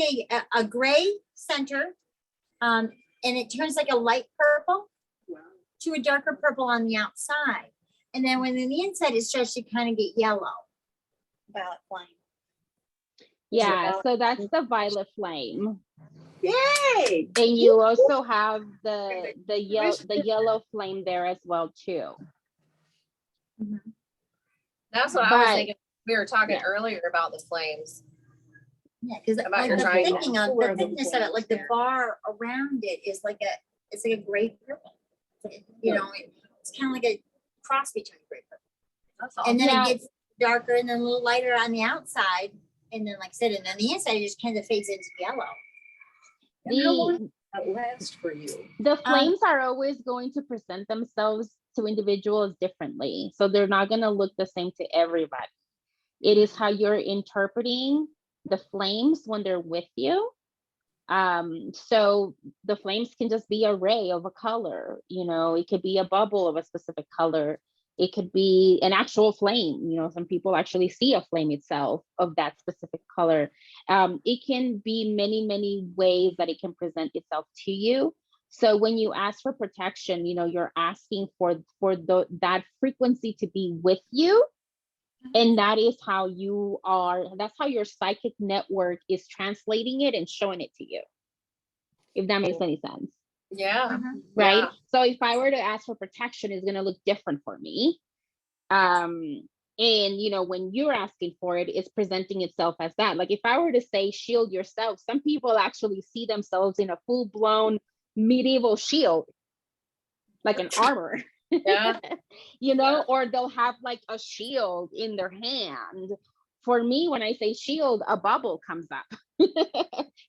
a gray center, and it turns like a light purple to a darker purple on the outside. And then when in the inside, it starts to kind of get yellow. Violet flame. Yeah, so that's the violet flame. Yay! And you also have the yellow flame there as well too. That's what I was But- thinking. We were talking Yeah. earlier about the flames. Yeah, because About like your the triangle. thinking of Four the of them thickness of it, like the there. bar around it is like it's like a gray purple. You know, it's kind of like a cross between gray purple. That's And then Yeah. it gets darker and then a little lighter on the outside. And then, like I said, and then the inside just kind of fades into yellow. And how long The does that last for you? the flames are always going to present themselves to individuals differently. So they're not going to look the same to everybody. It is how you're interpreting the flames when they're with you. So the flames can just be a ray of a color, you know, it could be a bubble of a specific color. It could be an actual flame, you know, some people actually see a flame itself of that specific color. It can be many, many ways that it can present itself to you. So when you ask for protection, you know, you're asking for that frequency to be with you. And that is how that's how your psychic network is translating it and showing it to you. If that makes any sense, Yeah. right? Yeah. So if I were to ask for protection, it's going to look different for me. And, you know, when you're asking for it, it's presenting itself as that. Like if I were to say shield yourself, some people actually see themselves in a full blown medieval shield, like an armor. Yeah. You know, or they'll have like a shield in their hand. For me, when I say shield, a bubble comes up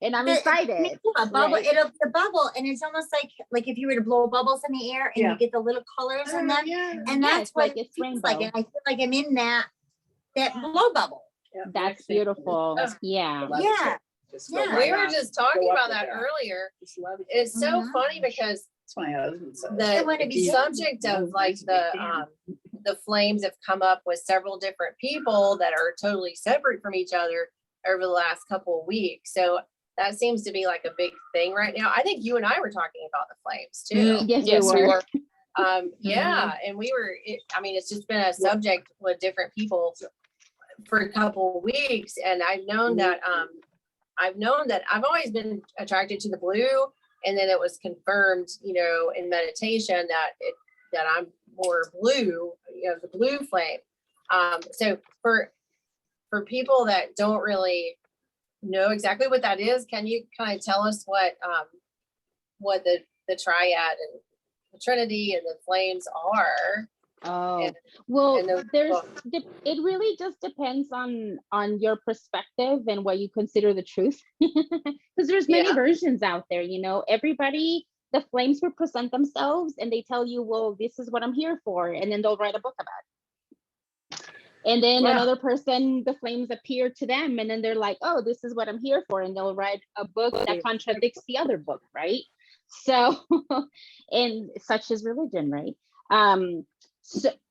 and I'm excited. A bubble, right? it'll the bubble, and it's almost like if you were to blow bubbles in the air and Yeah. you get the little colors in them, Yeah. and Yes, that's what like it it's feels like. rainbow. And I feel like I'm in that blow bubble. Yeah, That's next thing, beautiful. That's- Yeah. Yeah. just Yeah. go We right were on. just talking Go up about with that that. earlier. Just love it. It's so Mhm. funny because That's my husband says. I wanna the be subject of like the flames have come up with several different people that are totally separate from each other over the last couple of weeks. So that seems to be like a big thing right now. I think you and I were talking about the flames too. Yes, Yes, we we were. were. Yeah, and we were. I mean, it's just been a subject with different people for a couple of weeks, and I've known that. I've always been attracted to the blue, and then it was confirmed, you know, in meditation that I'm more blue, you know, the blue flame. So for people that don't really know exactly what that is, can you kind of tell us what the triad and the Trinity and the flames are? Oh, And- well, and those- it really just depends on your perspective and what you consider the truth. Because there's many Yeah. versions out there, you know, the flames will present themselves and they tell you, well, this is what I'm here for. And then they'll write a book about it. And then Yeah. another person, the flames appear to them and then they're like, oh, this is what I'm here for. And they'll write a book that contradicts the other book, right? So, and such is religion, right?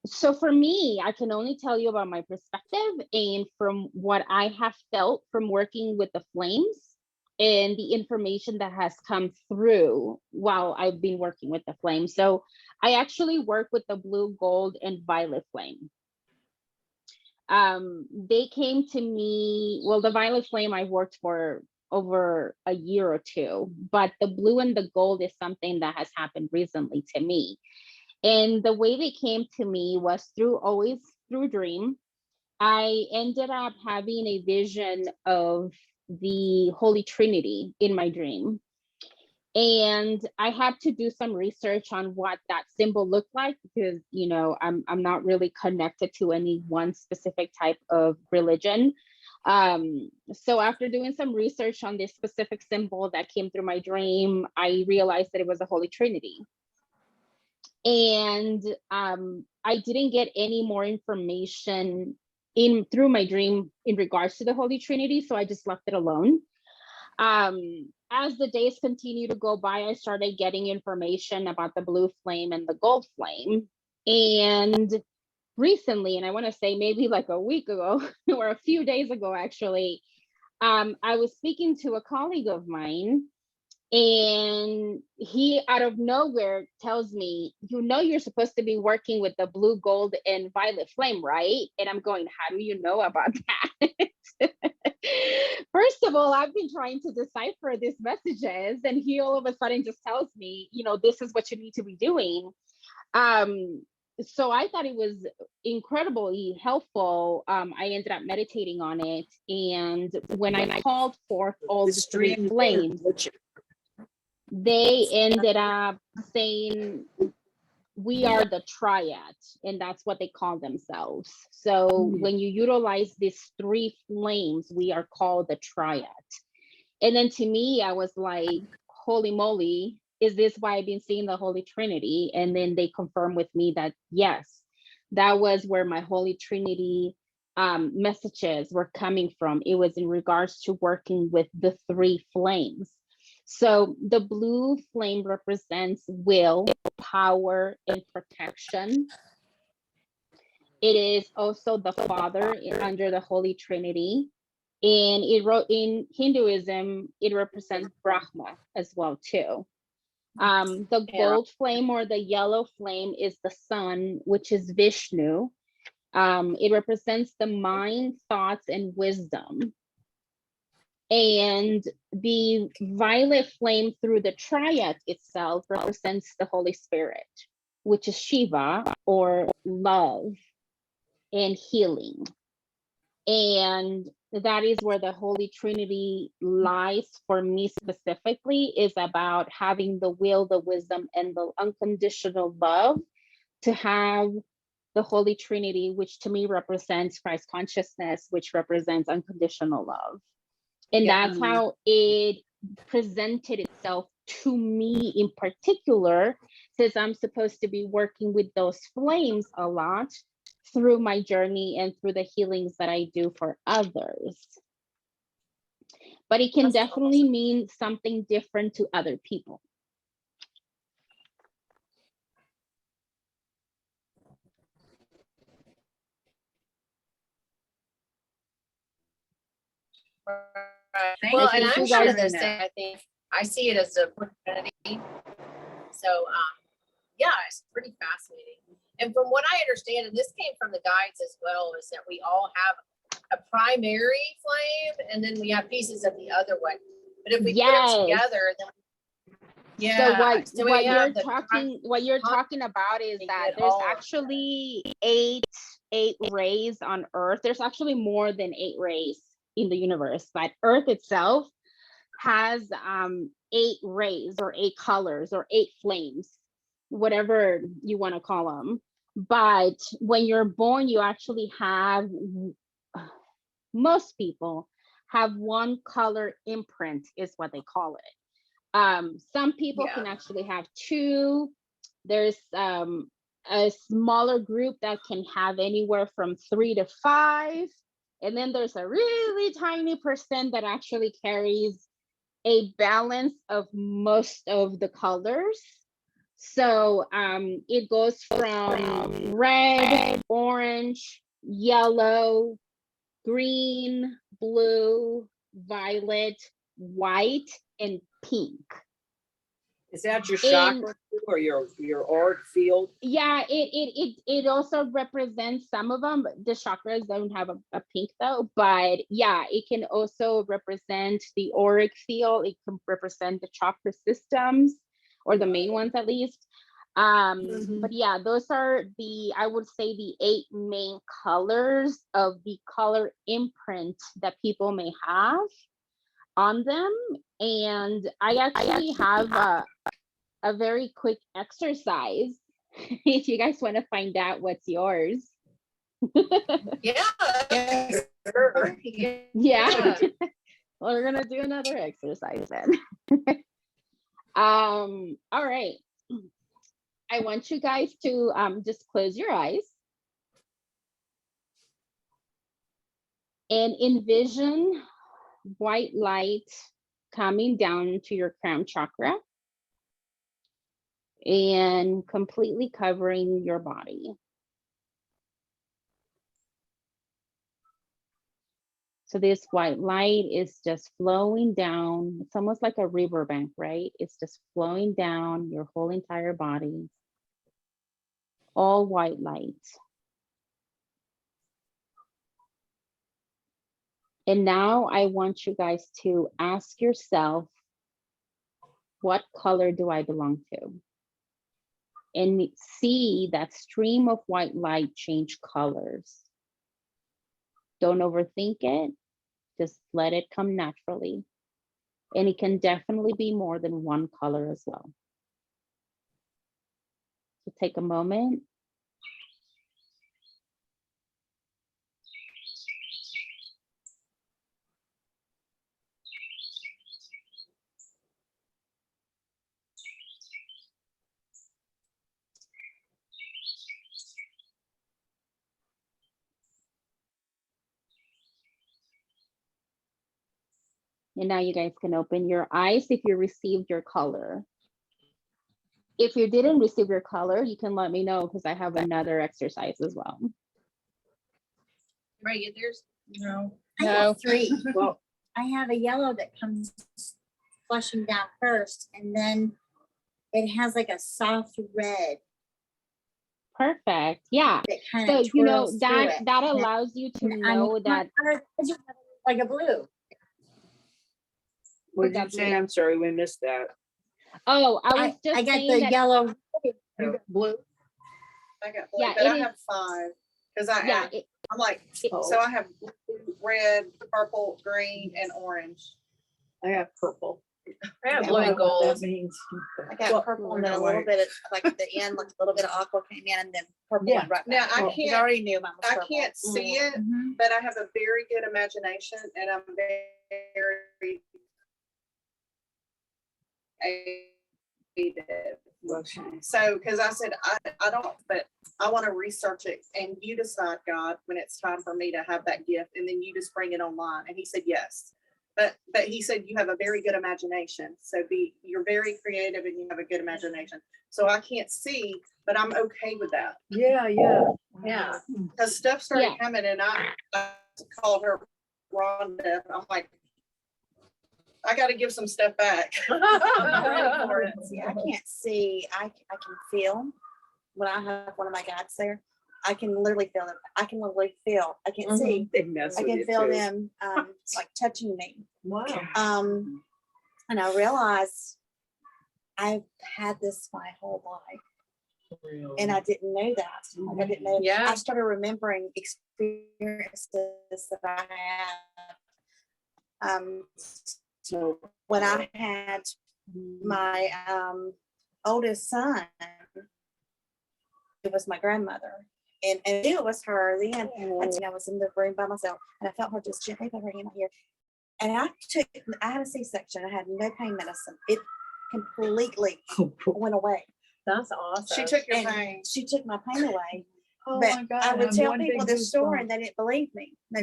So for me, I can only tell you about my perspective and from what I have felt from working with the flames and the information that has come through while I've been working with the flame. So I actually work with the blue, gold, and violet flame. They came to me, well, the violet flame I worked for over a year or two, but the blue and the gold is something that has happened recently to me. And the way they came to me was always through a dream. I ended up having a vision of the Holy Trinity in my dream. And I had to do some research on what that symbol looked like because, you know, I'm not really connected to any one specific type of religion. So after doing some research on this specific symbol that came through my dream, I realized that it was the Holy Trinity. And I didn't get any more information through my dream in regards to the Holy Trinity, so I just left it alone. As the days continue to go by, I started getting information about the blue flame and the gold flame. And recently, and I want to say maybe like a week ago or a few days ago, actually, I was speaking to a colleague of mine and he out of nowhere tells me, you know, you're supposed to be working with the blue, gold, and violet flame, right? And I'm going, how do you know about that? First of all, I've been trying to decipher these messages, and he all of a sudden just tells me, you know, this is what you need to be doing. So I thought it was incredibly helpful. I ended up meditating on it, and when I called forth all the three flames, they ended up saying, we are the triad, and that's what they call themselves. So when you utilize these three flames, we are called the triad. And then to me, I was like, holy moly, is this why I've been seeing the Holy Trinity? And then they confirmed with me that, yes, that was where my Holy Trinity messages were coming from. It was in regards to working with the three flames. So the blue flame represents will, power, and protection. It is also the Father under the Holy Trinity. And it wrote in Hinduism, it represents Brahma as well too. The gold flame or the yellow flame is the sun, which is Vishnu. It represents the mind, thoughts, and wisdom. And the violet flame through the triad itself represents the Holy Spirit, which is Shiva, or love and healing. And that is where the Holy Trinity lies for me specifically, is about having the will, the wisdom, and the unconditional love to have the Holy Trinity, which to me represents Christ consciousness, which represents unconditional love. And that's how it presented itself to me in particular, since I'm supposed to be working with those flames a lot through my journey and through the healings that I do for others. But it can definitely mean something different to other people. Well, and Thank I'm you kind guys. of the same. I think I see it as a opportunity. So, yeah, it's pretty fascinating. And from what I understand, and this came from the guides as well, is that we all have a primary flame, and then we have pieces of the other one. But if we put it together, then So what you're talking about is that there's actually eight rays on Earth. There's actually more than 8 rays in the universe, but Earth itself has 8 rays or 8 colors or 8 flames, whatever you want to call them. But when you're born, you actually have, most people have one color imprint is what they call it. Some people can actually have 2. There's a smaller group that can have anywhere from 3 to 5. And then there's a really tiny percent that actually carries a balance of most of the colors. So it goes from red, orange, yellow, green, blue, violet, white, and pink. Is that your chakra or your auric field? Yeah, it also represents some of them. The chakras don't have a pink though, but yeah, it can also represent the auric field. It can represent the chakra systems, or the main ones at least. But yeah, those are I would say the 8 main colors of the color imprint that people may have on them. And I actually have a very quick exercise if you guys want to find out what's yours. Yeah. Well, we're gonna do another exercise then. All right, I want you guys to just close your eyes and envision white light coming down to your crown chakra and completely covering your body. So this white light is just flowing down. It's almost like a riverbank, right? It's just flowing down your whole entire body. All white light. And now I want you guys to ask yourself, what color do I belong to? And see that stream of white light change colors. Don't overthink it. Just let it come naturally. And it can definitely be more than one color as well. So take a moment. And now you guys can open your eyes if you received your color. If you didn't receive your color, you can let me know because I have another exercise as well. Ready to get theirs? No. I No. have three. Well, I have a yellow that comes flushing down first, and then it has like a soft red Perfect. Yeah. that kind So of you know twirls through that it. that allows you to And I know mean, that. like a blue. what did you say? I'm sorry, we missed that. Oh, I was just I got saying the that. yellow. You got blue? I got blue, Yeah, but it I is- have 5. Cause I Yeah. add, I'm like, Oh. so I have blue, red, purple, green, and orange. I have purple. I have Yeah, blue I and don't know what gold. that means. I got Well, purple blue and then a and little white. bit of, like at the end, like a little bit of aqua came in and then purple Yeah. and right now. I Oh. can't, already knew mine was I purple. can't see it, Mhm. but I have a very good imagination and I'm very creative. Okay. So, cause I said, I don't, but I want to research it and you decide, God, when it's time for me to have that gift and then you just bring it online. And he said, yes. But he said, you have a very good imagination. So you're very creative and you have a good imagination. So I can't see, but I'm okay with that. Yeah. Yeah. Cause stuff started Yeah. coming and I called her Rhonda. I'm like, I got to give some stuff back. I'm not ready for it. See, I can't see. I can feel when I have one of my guides there. I can literally feel them. I can literally feel. I can't see. They mess I with can you feel too. them like touching me. Wow. And I realized I've had this my whole life, and I didn't know that. Like, I didn't know. Yeah. I started remembering experiences that I had. So When I had my oldest son, it was my grandmother. And I knew it was her then. And I was in the room by myself and I felt her just gently put her hand in my ear. And I had a C-section. I had no pain medicine. It completely went away. That's awesome. She took your And pain. she took my pain away. oh But my God, I would I'm tell one people big this story goosebump. and they didn't believe me. No,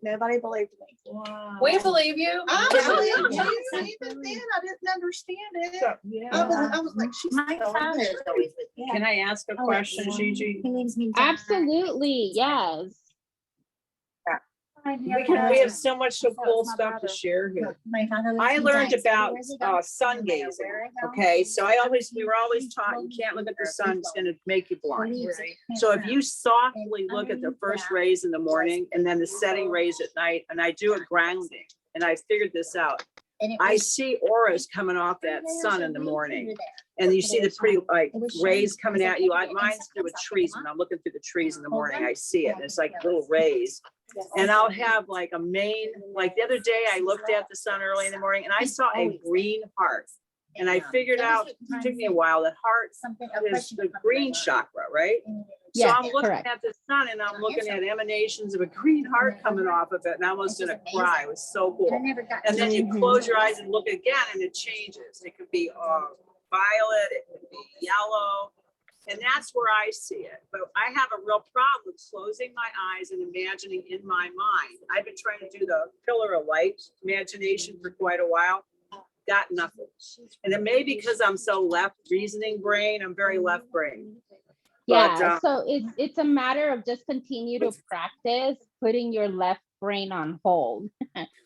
nobody believed me. Wow. We believe you. I Yeah. believe you. Even then, I didn't understand it. So, yeah. I was like, she's My father is always with me. Can I ask a Oh, question, yeah. Gigi? He leaves me down. Absolutely. Yes. We have so much so cool stuff to share here. My father leaves I me learned down about years ago. sun No matter gazing. where I go, Okay, so we were always taught you can't look at the sun; it's going to make you blind. leaves it can't So if turn you out. softly look at the first rays in the morning and then the setting rays at night, and I do a grounding, and I figured this out. And it I was see auras coming off that years sun of in the being morning, through there. and you see the pretty like It was rays shiny. coming It was at you. like Mine's through insects trees. up in When I'm looking through the trees in the Hold morning, on. I see it. Yeah, And it's like yeah. little rays. Yes. And I'll have like a main, like the other day I looked at the sun early in the morning and I saw a green heart. And I figured out, it took me a while, that heart Something is the green chakra, right? So Yes, I'm looking correct. at the sun and I'm looking at emanations of a green heart coming off of it and I almost gonna cry. It was so I cool. never got. And then you Mhm. close your eyes and look again and it changes. It could be violet, it could be yellow. And that's where I see it. But I have a real problem with closing my eyes and imagining in my mind. I've been trying to do the pillar of light imagination for quite a while. Got nothing. And it may be because I'm so left reasoning brain. I'm very left brain. Yeah, so it's a matter of just continue to practice putting your left brain on hold.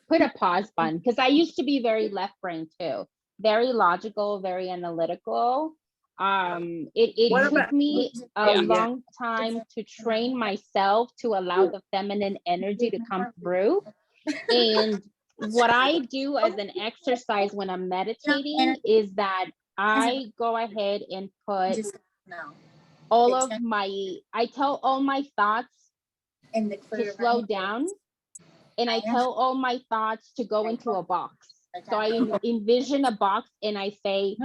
Put a pause button, because I used to be very left brain too, very logical, very analytical. It What took about- me a Yeah. long time to train myself to allow the feminine energy to come through. And what I do as an exercise when I'm meditating is that I go ahead and put Just no. all of I tell all my thoughts In the to slow down, and I tell all my thoughts to go into a box. So I envision a box and I say,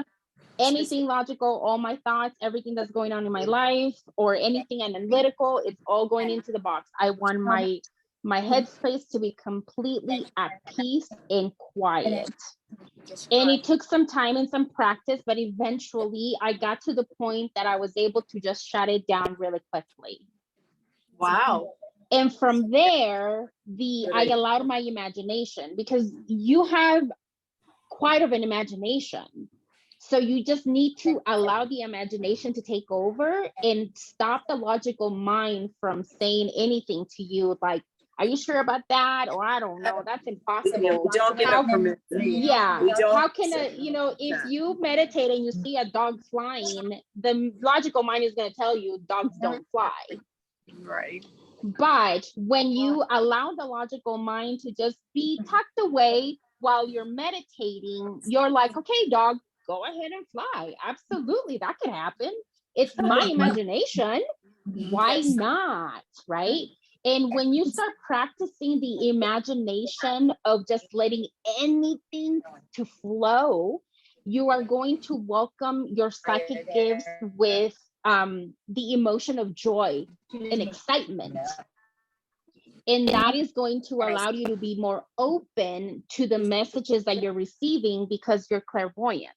anything logical, all my thoughts, everything that's going on in my life, or anything analytical, it's all going into the box. I want my headspace to be completely at peace and quiet. And it took some time and some practice, but eventually I got to the point that I was able to just shut it down really quickly. Wow. And from there, I allowed my imagination, because you have quite of an imagination. So you just need to allow the imagination to take over and stop the logical mind from saying anything to you like, are you sure about that? Or I don't know, that's impossible. Don't give it permission. Yeah, We don't how can if you meditate and you see a dog flying, the logical mind is going to tell you dogs don't fly. Right. But when you allow the logical mind to just be tucked away while you're meditating, you're like, okay, dog, go ahead and fly. Absolutely, that could happen. It's my imagination. Why not? Right? And when you start practicing the imagination of just letting anything to flow, you are going to welcome your psychic gifts with the emotion of joy and excitement. And that is going to allow you to be more open to the messages that you're receiving because you're clairvoyant.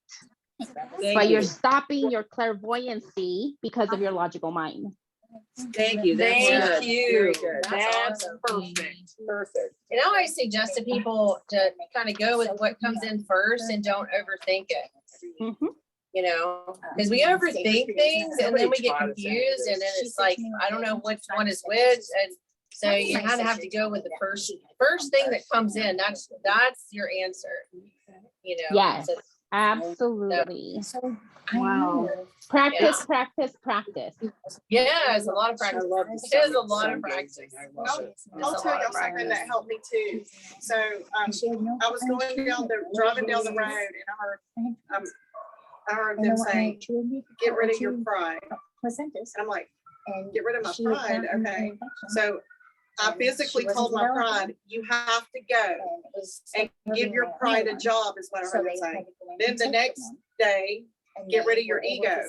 But you're stopping your clairvoyancy because of your logical mind. Thank you. That's Thank good. you. Very good. That's awesome. perfect. Perfect. And I always suggest to people to kind of go with what comes in first and don't overthink it. Mhm. You know, because we overthink things and then we get confused, and then it's like, I don't know which one is which. And so you kind of have to go with the first thing that comes in. That's your answer. You know. Yes, So, absolutely. Wow. Practice. yeah, it's a lot of practice. It is a lot of practice. I'll tell you something that helped me too. So I was driving down the road, and I heard them saying, "Get rid of your pride." And I'm like, "Get rid of my pride." Okay. So I physically told my pride, "You have to go and give your pride a job," is what I heard them say. Then the next day, get rid of your ego.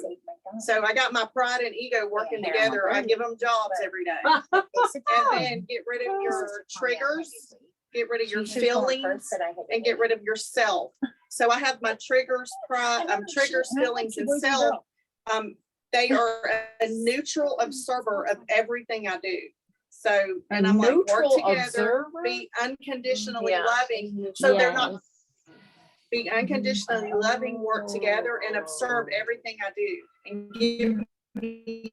So I got my pride and ego working together. I give them jobs every day. And then get rid of your triggers, get rid of your feelings, and get rid of yourself. So I have my triggers, triggers, feelings, and self. They are a neutral observer of everything I do. So, and I'm like, work together, be unconditionally loving. So they're not, be unconditionally loving, work together, and observe everything I do, and give me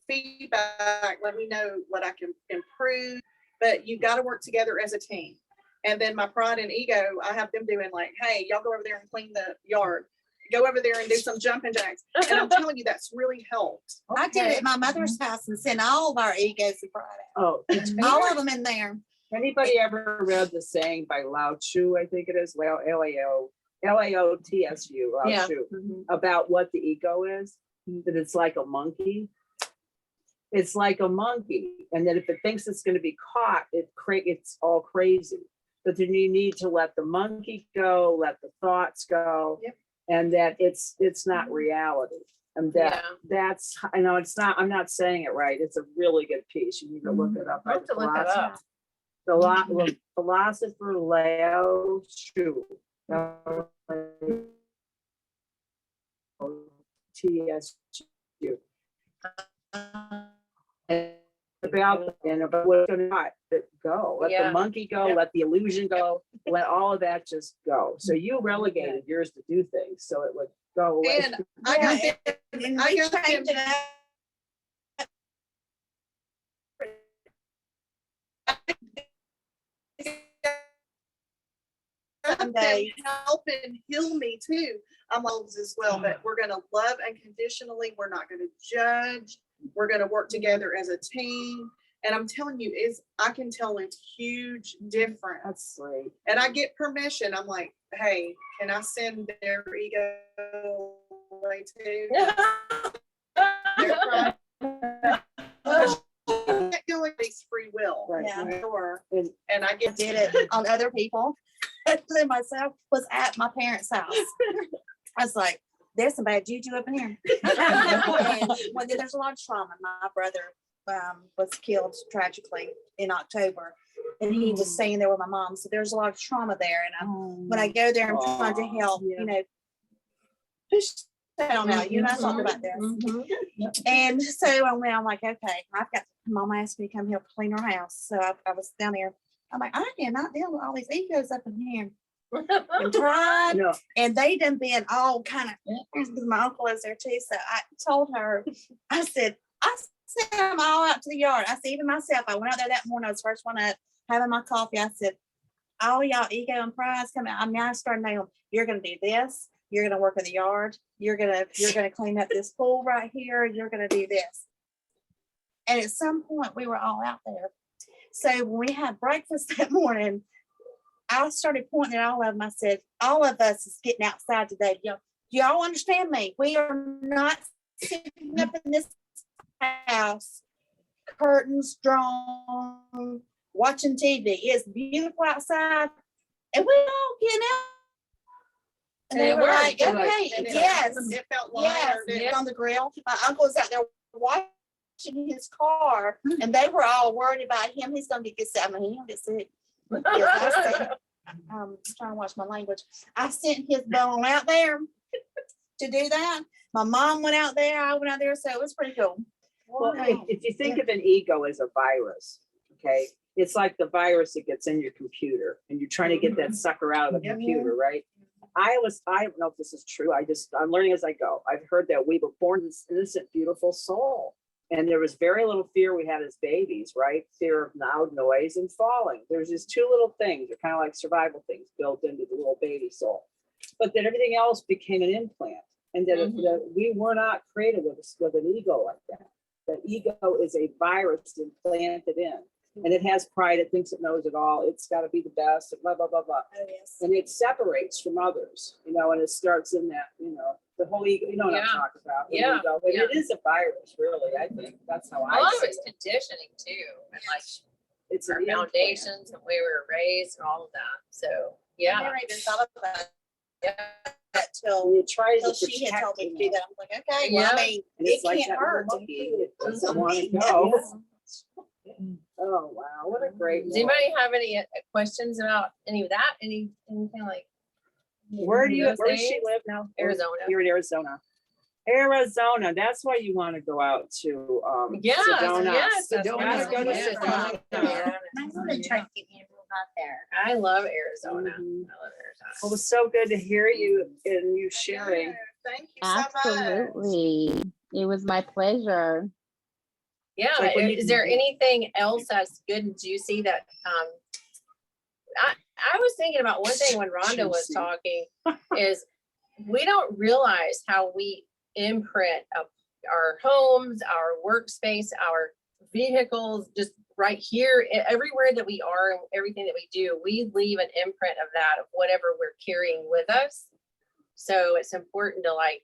feedback. Let me know what I can improve. But you got to work together as a team. And then my pride and ego, I have them doing like, hey, y'all go over there and clean the yard. Go over there and do some jumping jacks. And I'm telling you, that's really helped. I did it at my mother's house and sent all of our egos to Friday. Oh, All of them in there. anybody ever read the saying by Lao Tzu? I think it is Laotsu, Lao Yeah. Tzu, about what the ego is. That it's like a monkey. It's like a monkey, and that if it thinks it's going to be caught, it's all crazy. But then you need to let the monkey go, let the thoughts go, and that it's not reality. And that's, I know it's not, I'm not saying it right. It's a really good piece. You need to look it up. I'll have to look it up. The philosopher Lao Tzu. TSU. About what's going to go. Let the monkey go, let the illusion go, let all of that just go. So you relegated yours to do things so it would go away. And I got him someday help and heal me too. I'm old as well, but we're going to love unconditionally. We're not going to judge. We're going to work together as a team. And I'm telling you, I can tell a huge difference. That's great. And I get permission. I'm like, hey, can I send their ego away too? Doing these free will. Right. Yeah. Right. Sure. And And I get Did it on other people. And then myself was at my parents' house. I was like, there's some bad juju up in here. And when there's a lot of trauma. My brother was killed tragically in October. And he was staying there with my mom. So there's a lot of trauma there. And when I go there, I'm trying to help, you know, push down out. You and I talked about this. And so I went, I'm like, okay, I've got, mom asked me to come help clean her house. So I was down there. I'm like, I cannot deal with all these egos up in here. And tried, no, and they done been all kind of, because my uncle is there too. So I told her, I said, I sent them all out to the yard. I said, even myself, I went out there that morning. I was the first one up having my coffee. I said, all y'all ego and pride coming out. I mean, I started knowing, you're going to do this. You're going to work in the yard. You're going to clean up this pool right here. You're going to do this. And at some point we were all out there. So when we had breakfast that morning, I started pointing at all of them. I said, all of us is getting outside today. Y'all understand me? We are not sitting up in this house, curtains drawn, watching TV. It's beautiful outside. And we all getting out. And they were like, okay, yes. It felt Yes, on the grill. My uncle was out there watching his car, and they were all worried about him. He's gonna get sick. I mean, he don't get sick. I'm trying to watch my language. I sent his bone out there to do that. My mom went out there. I went out there, so it was pretty cool. well, if you think of an ego as a virus, okay, it's like the virus that gets in your computer, and you're trying to get that sucker out of the computer, right? I don't know if this is true. I'm learning as I go. I've heard that we were born this innocent, beautiful soul. And there was very little fear we had as babies, right? Fear of loud noise and falling. There's just two little things. They're kind of like survival things built into the little baby soul. But then everything else became an implant. And that we were not created with an ego like that. The ego is a virus implanted in. And it has pride. It thinks it knows it all. It's got to be the best, blah, blah, blah, blah. Oh, yes. And it separates from others, you know, and it starts in that, you know, the whole ego, you know what I'm talking about. The Yeah. ego. But it is a virus, really, I think. That's how A I lot of see it's it. conditioning too, and like It's our an implant. foundations and where we were raised and all of that. So I yeah, never even thought about yeah, that till And it tries to she had told me to do protect you. that. I'm like, okay, well, I mean, And it's it like can't that hurt. monkey. It doesn't want to go. Oh, wow. What a great. does anybody have any questions about any of that? Anything like? Where do those where does she days? live now? Arizona. You're in Arizona. Arizona. That's why you want to go out to Yes, Sedona. yes, that's Sedona. right. Go to Yes, Sedona. yeah. My husband tried to get me to move out there. I love Arizona. Mhm. I love Arizona. Well, it was so good to hear you and you sharing. Thank you so much. Absolutely. It was my pleasure. Yeah, Like when you- is there anything else that's good and juicy that I was thinking about one thing when Rhonda was Juicy. talking is we don't realize how we imprint our homes, our workspace, our vehicles, just right here, everywhere that we are and everything that we do, we leave an imprint of that, of whatever we're carrying with us. So it's important to like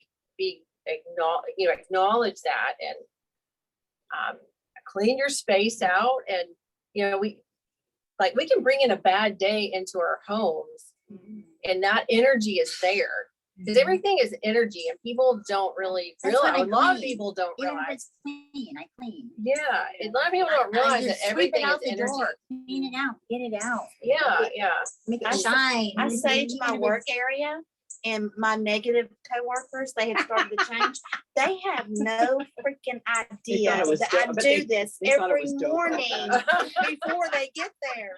acknowledge that and clean your space out. And, you know, we can bring in a bad day into our homes and that energy is there because everything is energy and people don't really That's what realize, I a lot of clean. people don't Even if realize. it's clean, I clean. Yeah, a lot of people don't I realize that just sweep everything it is out the energy. door, clean it out, get it out, Yeah, yeah. make I it shine. I sage my work area and my negative coworkers, they have started to change. They have no freaking idea it was that dope, I but do this they thought it every was dope. morning before they get there.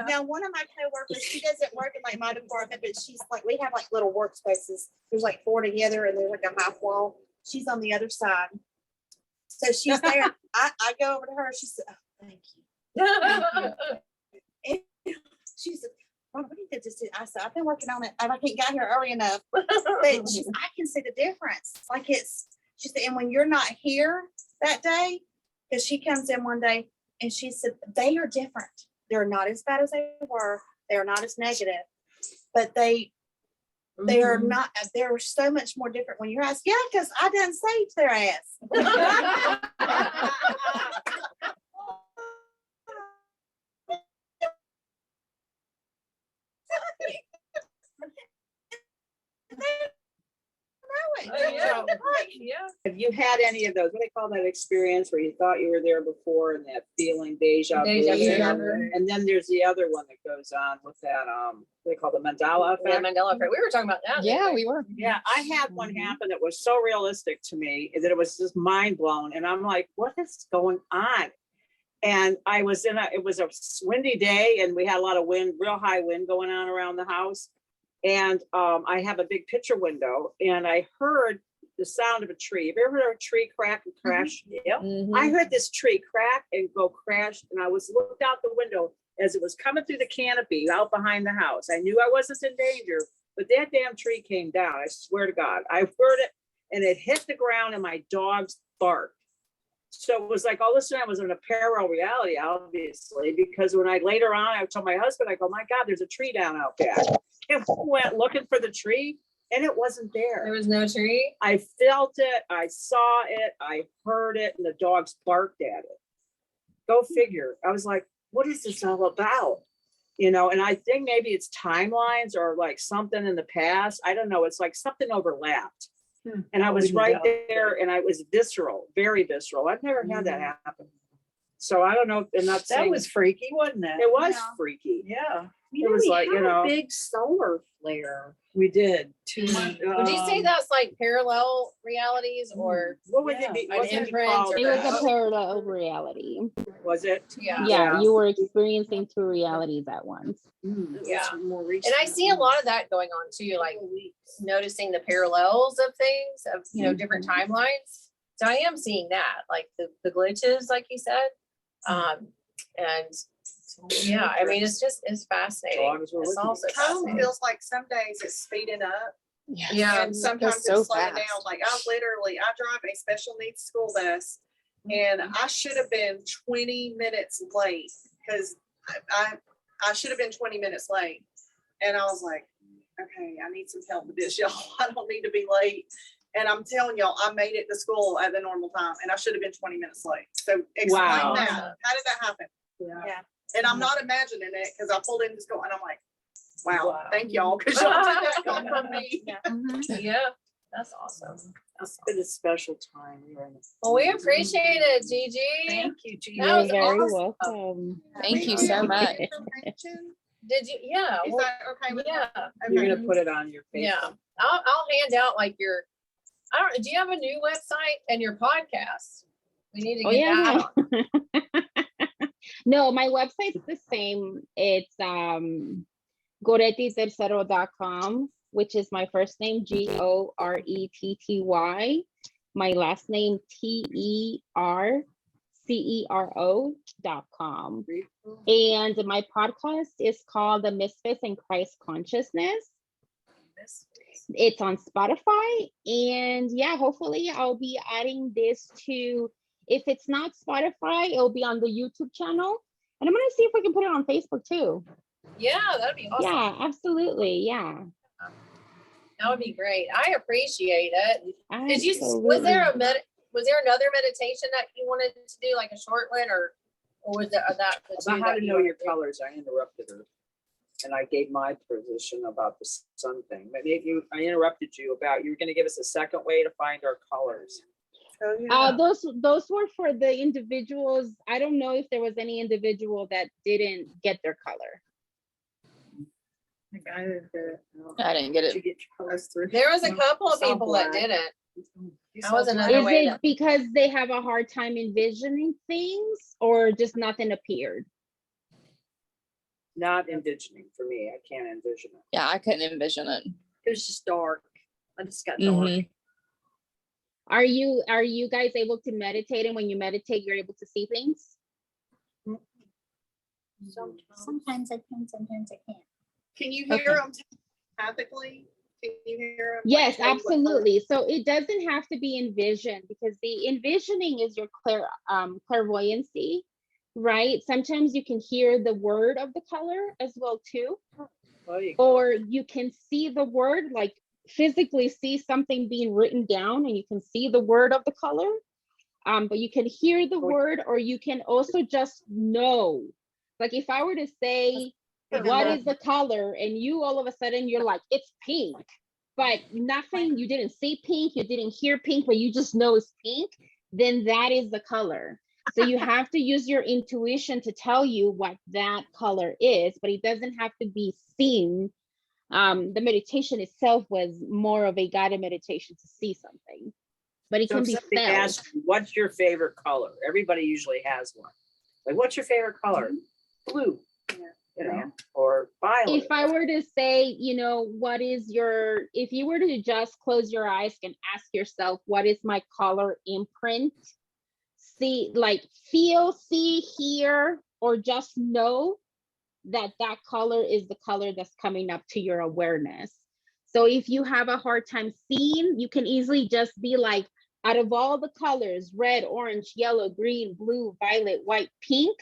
Now, one of my coworkers, she doesn't work in like my department, but she's like, we have like little workspaces. There's like 4 together and there's like a half wall. She's on the other side. So she's there. I go over to her. She said, oh, thank you. She said, what do you think this is? I said, I've been working on it. I can't get here early enough. But I can see the difference. Like she said, and when you're not here that day, because she comes in one day, And she said, they are different. They're not as bad as they were. They're not as negative, but they are not, they're so much more different when you're asked, yeah, because I done saved their ass. Yeah. Have you had any of those, what do they call that experience where you thought you were there before and that feeling deja vu? Deja vu. And then there's the other one that goes on with that, what they call the Mandela Yeah, effect. Mandela effect. We were talking about that. Yeah, we were. Yeah, I had one happen that was so realistic to me that it was just mind blown. And I'm like, what is going on? And I was it was a windy day and we had a lot of wind, real high wind going on around the house. And I have a big picture window and I heard the sound of a tree. Have you ever heard a tree crack and crash? Yeah. I heard this tree crack and go crash. And I was looked out the window as it was coming through the canopy out behind the house. I knew I wasn't in danger, but that damn tree came down. I swear to God, I heard it and it hit the ground and my dogs barked. So it was like all of a sudden I was in a parallel reality, obviously, because when I later on, I told my husband, I go, my God, there's a tree down out there. And we went looking for the tree and it wasn't there. There was no tree. I felt it, I saw it, I heard it, and the dogs barked at it. Go figure. I was like, what is this all about? You know, and I think maybe it's timelines or like something in the past. I don't know. It's like something overlapped. And I was right there and I was visceral, very visceral. I've never had that happen. So I don't know. I'm not That saying was freaky, wasn't it? it was freaky. Yeah. It was like, you know, Big solar flare. We did. Would you say that's like parallel realities or? what would it be? An What's it imprint called? or It was a parallel reality. Was it? Yeah. Yeah, you were experiencing two realities at once. Yeah. More And recent. I see a lot of that going on too, like noticing the parallels of things, of, you know, different timelines. So I am seeing that, like the glitches, like you said. And yeah, I mean, it's fascinating. Dogs were It's looking also at Kind of fascinating. feels like some days it's speeding up Yeah. and sometimes goes so it's slowing fast. down. Like I drive a special needs school bus and I should have been 20 minutes late because I should have been 20 minutes late. And I was like, okay, I need some help with this, y'all. I don't need to be late. And I'm telling y'all, I made it to school at the normal time and I should have been 20 minutes late. So explain Wow. that. How did that happen? Yeah. And I'm not imagining it because I pulled into school and I'm like, wow. Thank y'all because y'all did that come from me. Yeah, that's awesome. It's been a special time. Well, we appreciate it, Gigi. Thank you, Gina. That You're was very awesome. welcome. Thank you so much. Did you? Yeah. Is well, that okay with yeah. You're Okay. gonna put it on your Facebook. Yeah. I'll hand out like your, do you have a new website and your podcast? We need to Oh, get yeah. that on. No, my website's the same. It's GorettyTercero.com, which is my first name, Goretty. My last name, TERCERO.com. And my podcast is called The Misfits in Christ Consciousness. It's on Spotify. And yeah, hopefully I'll be adding this to, if it's not Spotify, it'll be on the YouTube channel. And I'm going to see if we can put it on Facebook too. Yeah, that'd be awesome. Yeah, absolutely. Yeah. That would be great. I appreciate it. Was Absolutely. there another meditation that you wanted to do, like a short one, or was that the two About how that to you know your wanted to do? colors, I interrupted her. And I gave my position about the sun thing. But maybe I interrupted you about, you were gonna give us a second way to find our colors. Those were for the individuals. I don't know if there was any individual that didn't get their color. I didn't get Did you it. get your colors through? There was a couple of saw people that black. didn't. You That saw was black? another Is way it to, because they have a hard time envisioning things or just nothing appeared? Not envisioning for me. I can't envision it. Yeah, I couldn't envision it. It was just dark. I just got dark. Mhm. Are you guys able to meditate? And when you meditate, you're able to see things? Sometimes I can, sometimes I can't. Can you hear them telepathically? Can you hear them? Yes, absolutely. So it doesn't have to be envisioned because the envisioning is your clairvoyancy. right? Sometimes you can hear the word of the color as well too, Well, you go. or you can see the word, like physically see something being written down and you can see the word of the color. But you can hear the word, or you can also just know. Like if I were to say, what is the color? And you all of a sudden you're like, it's pink, but nothing, you didn't say pink, you didn't hear pink, but you just know it's pink, then that is the color. So you have to use your intuition to tell you what that color is, but it doesn't have to be seen. The meditation itself was more of a guided meditation to see something, but it So can if be somebody felt. asks you, what's your favorite color? Everybody usually has one. Like, what's your favorite color? Blue, you know, or violet. If I were to say, you know, what is your, if you were to just close your eyes and ask yourself, what is my color imprint? See, like feel, see, hear, or just know that that color is the color that's coming up to your awareness. So if you have a hard time seeing, you can easily just be like, out of all the colors, red, orange, yellow, green, blue, violet, white, pink,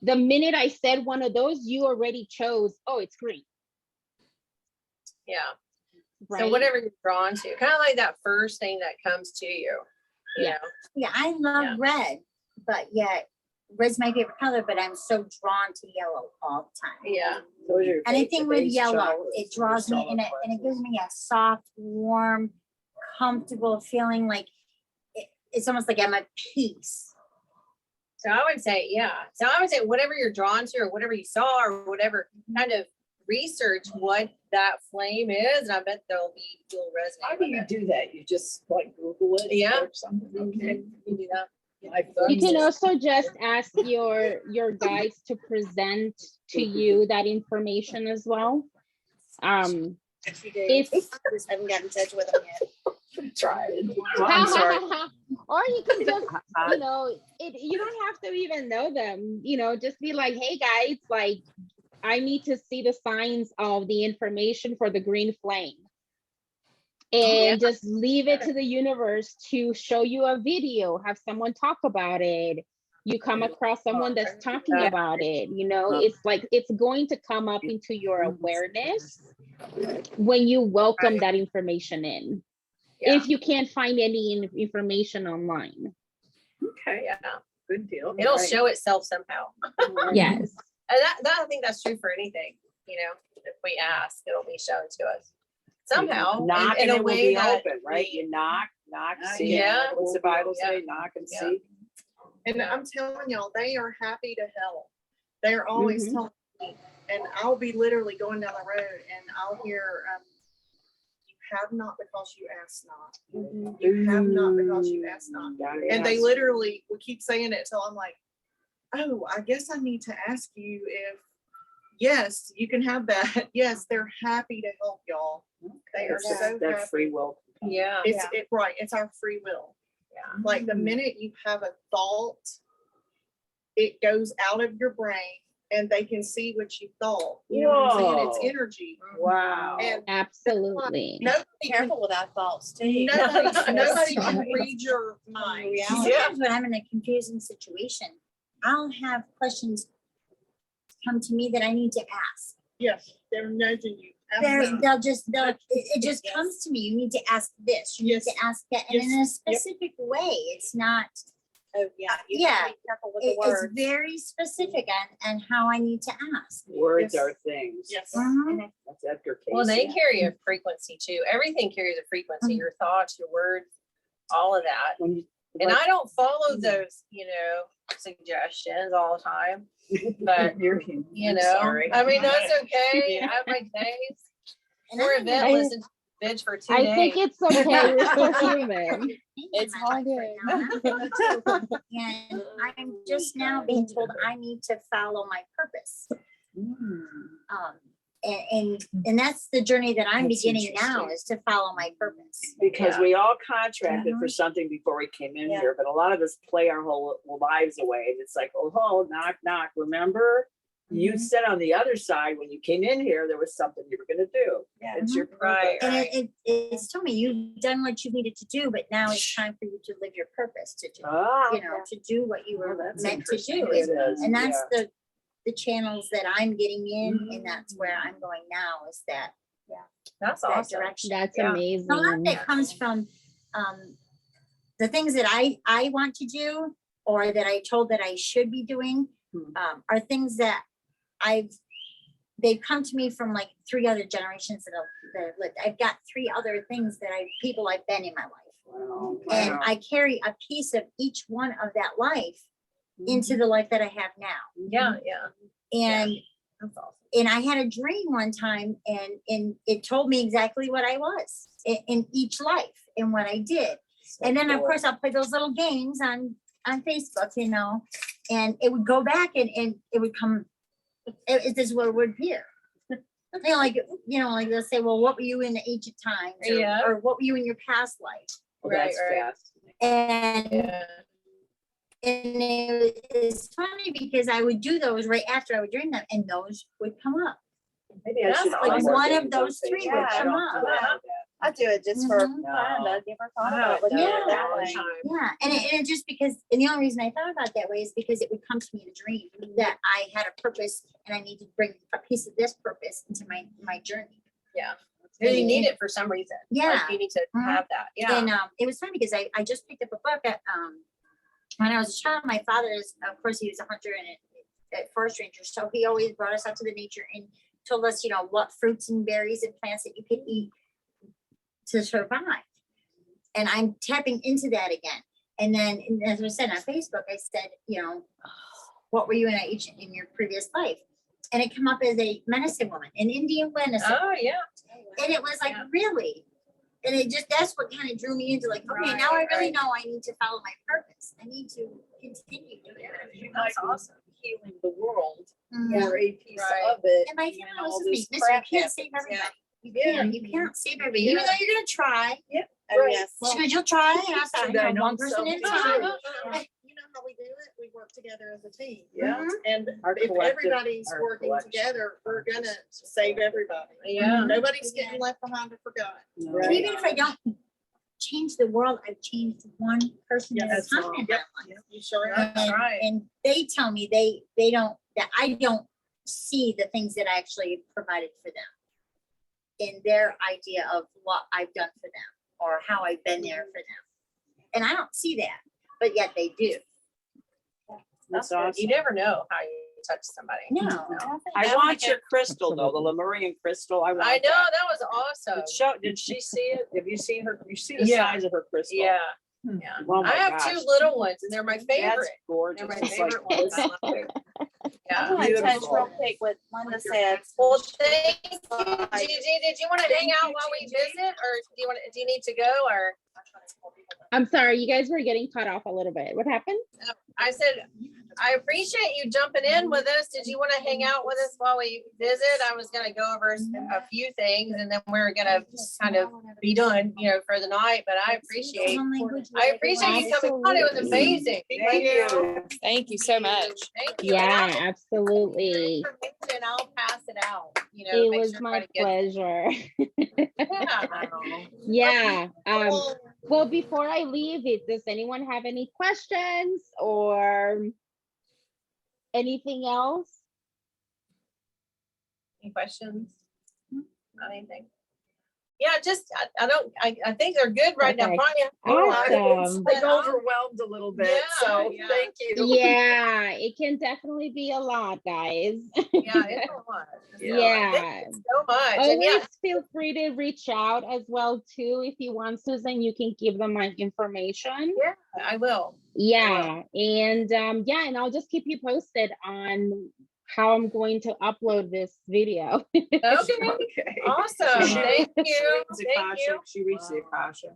the minute I said one of those, you already chose, oh, it's green. Yeah. Right? So whatever you're drawn to, kind of like that first thing that comes to you. You Yeah. know? Yeah, I love Yeah. red, but yet red's my favorite color, but I'm so drawn to yellow all the time. Yeah. Those are your Anything with base yellow, chakras, it draws me solid and it gives plexus. me a soft, warm, comfortable feeling, like it's almost like I'm at peace. So I would say, yeah. So I would say whatever you're drawn to or whatever you saw or whatever, kind of research what that flame is. And I bet you'll resonate. How do with you it. do that? You just like Google it? Yeah. Or something? Okay. You do that. You can also just ask your guides to present to you that information as well. If I just haven't gotten in touch with them yet. Try it. Well, I'm sorry. or you can just, you know, you don't have to even know them, you know, just be like, hey guys, like I need to see the signs of the information for the green flame. And just leave it to the universe to show you a video, have someone talk about it. You come across someone that's talking about it, you know, it's like, it's going to come up into your awareness when you welcome that information in. Yeah. If you can't find any information online. Okay, yeah, good deal. It'll Right. show itself somehow. Yes. And I think that's true for anything, you know, if we ask, it'll be shown to us somehow. Knock in and a it will way be that open, right? we- You knock, see. Yeah. What's the Bible say? Yeah. Knock and Yeah. see. And I'm telling y'all, they are happy to help. They're always Mhm. telling me, and I'll be literally going down the road and I'll hear, you have not because you ask not. You have not because you ask not. And they literally would keep saying it till I'm like, oh, I guess I need to ask you if, yes, you can have that. Yes, they're happy to help y'all. They are It's just so that happy. free will. Yeah. Right, it's our free will. Yeah. Like the minute you have a thought, it goes out of your brain and they can see what you thought. You know what I'm saying? It's Whoa. energy. Wow. And Absolutely. nobody Be can, careful with our thoughts too. nobody can read your mind. Sometimes when I'm in a confusing situation, I'll have questions come to me that I need to ask. Yes, they're nudging you. Absolutely. It just comes to me. You need to ask this. You need to ask that, and in a specific way. It's not. Oh, yeah. You Yeah. have to be careful with the It's words. very specific and how I need to ask. Words Yes. are things. Yes. Mhm. That's Edgar Cayce. Well, they carry a frequency too. Everything carries a frequency, your thoughts, your words, all of that. When you, And like, I don't follow those, you know, suggestions all the time, but you're human. you I'm know, sorry. I mean, that's okay. Yeah. I have my days. And Poor I'm in Yvette I- listened to bitch for 2 I days. think it's okay. We're still human. pain in It's my all life right good. now, and I'm going through, and I'm just now being told I need to follow my purpose. And that's the journey that I'm That's beginning now, interesting. is to follow my purpose. Because Yeah. we all contracted Uh-huh. for something before we came in Yeah. here, but a lot of us play our whole lives away. And it's like, oh, knock, knock. Remember, You said on the other side, when you came in here, there was something you were gonna do. Yeah. It's your Right, purpose. And it's told me you've done what you needed to do, but now it's time for you to live your purpose, to do, Ah, you know, to do what you were that's meant to interesting. do. It is, And that's yeah. the channels that I'm getting in, and that's where I'm going now, is that That's that awesome. direction. That's Yeah. amazing. A lot of it comes from the things that I want to do, or that I told that I should be doing, are things that they've come to me from like 3 other generations that have lived. I've got 3 other things that people I've been in my life. Wow, And wow. I carry a piece of each one of that life into the life that I have now. Yeah, yeah. And That's awesome. and I had a dream one time, and it told me exactly what I was in each life and what I did. So And then of cool. course I'll play those little games on Facebook, you know, and it would go back and it would come, this is what it would appear. You know, like they'll say, well, what were you in the ancient times? Yeah. Or what were you in your past life? Well, that's Right. fast. And Yeah. it's funny because I would do those right after I would dream them, and those would come up. Maybe I That's should. like do more one of things on those 3 Facebook. would I come don't up. do that. I do it just for Mhm. fun. I've never thought I about haven't looking done at Yeah. it that way. Yeah, and it just because, and the only reason I thought about that way is because it would come to me in a dream that I had a purpose and I need to bring a piece of this purpose into my journey. Yeah. You need it for some reason. Yeah. Like you need to Mhm. have that. Yeah. And it was funny because I just picked up a book at when I was a child. My father is, of course, he was a hunter and a forest ranger, so he always brought us out to the nature and told us, you know, what fruits and berries and plants that you could eat to survive. And I'm tapping into that again. And then, and as I said on Facebook, I said, you know, what were you in your previous life? And it came up as a medicine woman, an Indian medicine. Oh, yeah. And it was like, Yeah. really? And it just, that's what kind of drew me into like, okay, now I really Right. know I need to follow my purpose. I need to continue doing it. You might be awesome. healing the world Mhm. or a piece Right. of it. And my when family all listens to me. this Listen, you crap can't save happens. everybody. You Yeah. can't save everybody, even though you're gonna try. Oh, Right. yes. Because you'll try, and I said, Should I I know know one person at a myself time. too? You know how we do it? We work together as a team. Yeah. Mhm. And Our if collective- everybody's our working collection. together, we're gonna save everybody. Yeah. Nobody's getting left behind or forgotten. No. And even if I don't change the world, I've changed one person at a Yes. time in my life. You sure have. That's right. And they tell me they don't, that I don't see the things that I actually provided for them in their idea of what I've done for them or how I've been there for them. And I don't see that, but yet they do. That's good. awesome. You never know how you touch somebody. No. I want your crystal though, the Lemurian crystal. I want I know, that. that was awesome. Did she see it? Have you seen her? You see the Yeah. size of her crystal? Yeah, yeah. Oh my I have gosh. 2 little ones and they're my That's favorite. gorgeous. They're my It's like favorite ones. this I love thick. I Yeah. want to touch Beautiful. real quick what Linda said. Well, thank you. Gigi, did you want to hang out while we visit or do you need to go or? I'm sorry, you guys were getting cut off a little bit. What happened? I said, I appreciate you jumping in with us. Did you want to hang out with us while we visit? I was gonna go over a few things and then we're gonna kind of be done, for the night, but I appreciate you coming on. It was amazing. Thank you. Thank you so much. Thank you. Yeah, absolutely. And I'll pass it out, It make was sure my everybody gets- pleasure. Yeah. Yeah. Well, before I leave, does anyone have any questions or anything else? Any questions? Not anything. Yeah, I think they're good right now. Okay. Probably. Awesome. Like overwhelmed a little bit, Yeah, so yeah. thank you. Yeah, it can definitely be a lot, guys. Yeah, it's a lot. Yeah. Thank you so much. And Always feel free to reach out as well too if you want, Susan. You can give them my information. yeah, I will. Yeah, and and I'll just keep you posted on how I'm going to upload this video. Okay. Okay. Awesome. She Thank you. reads Thank Akasha. you. She reads the Akasha.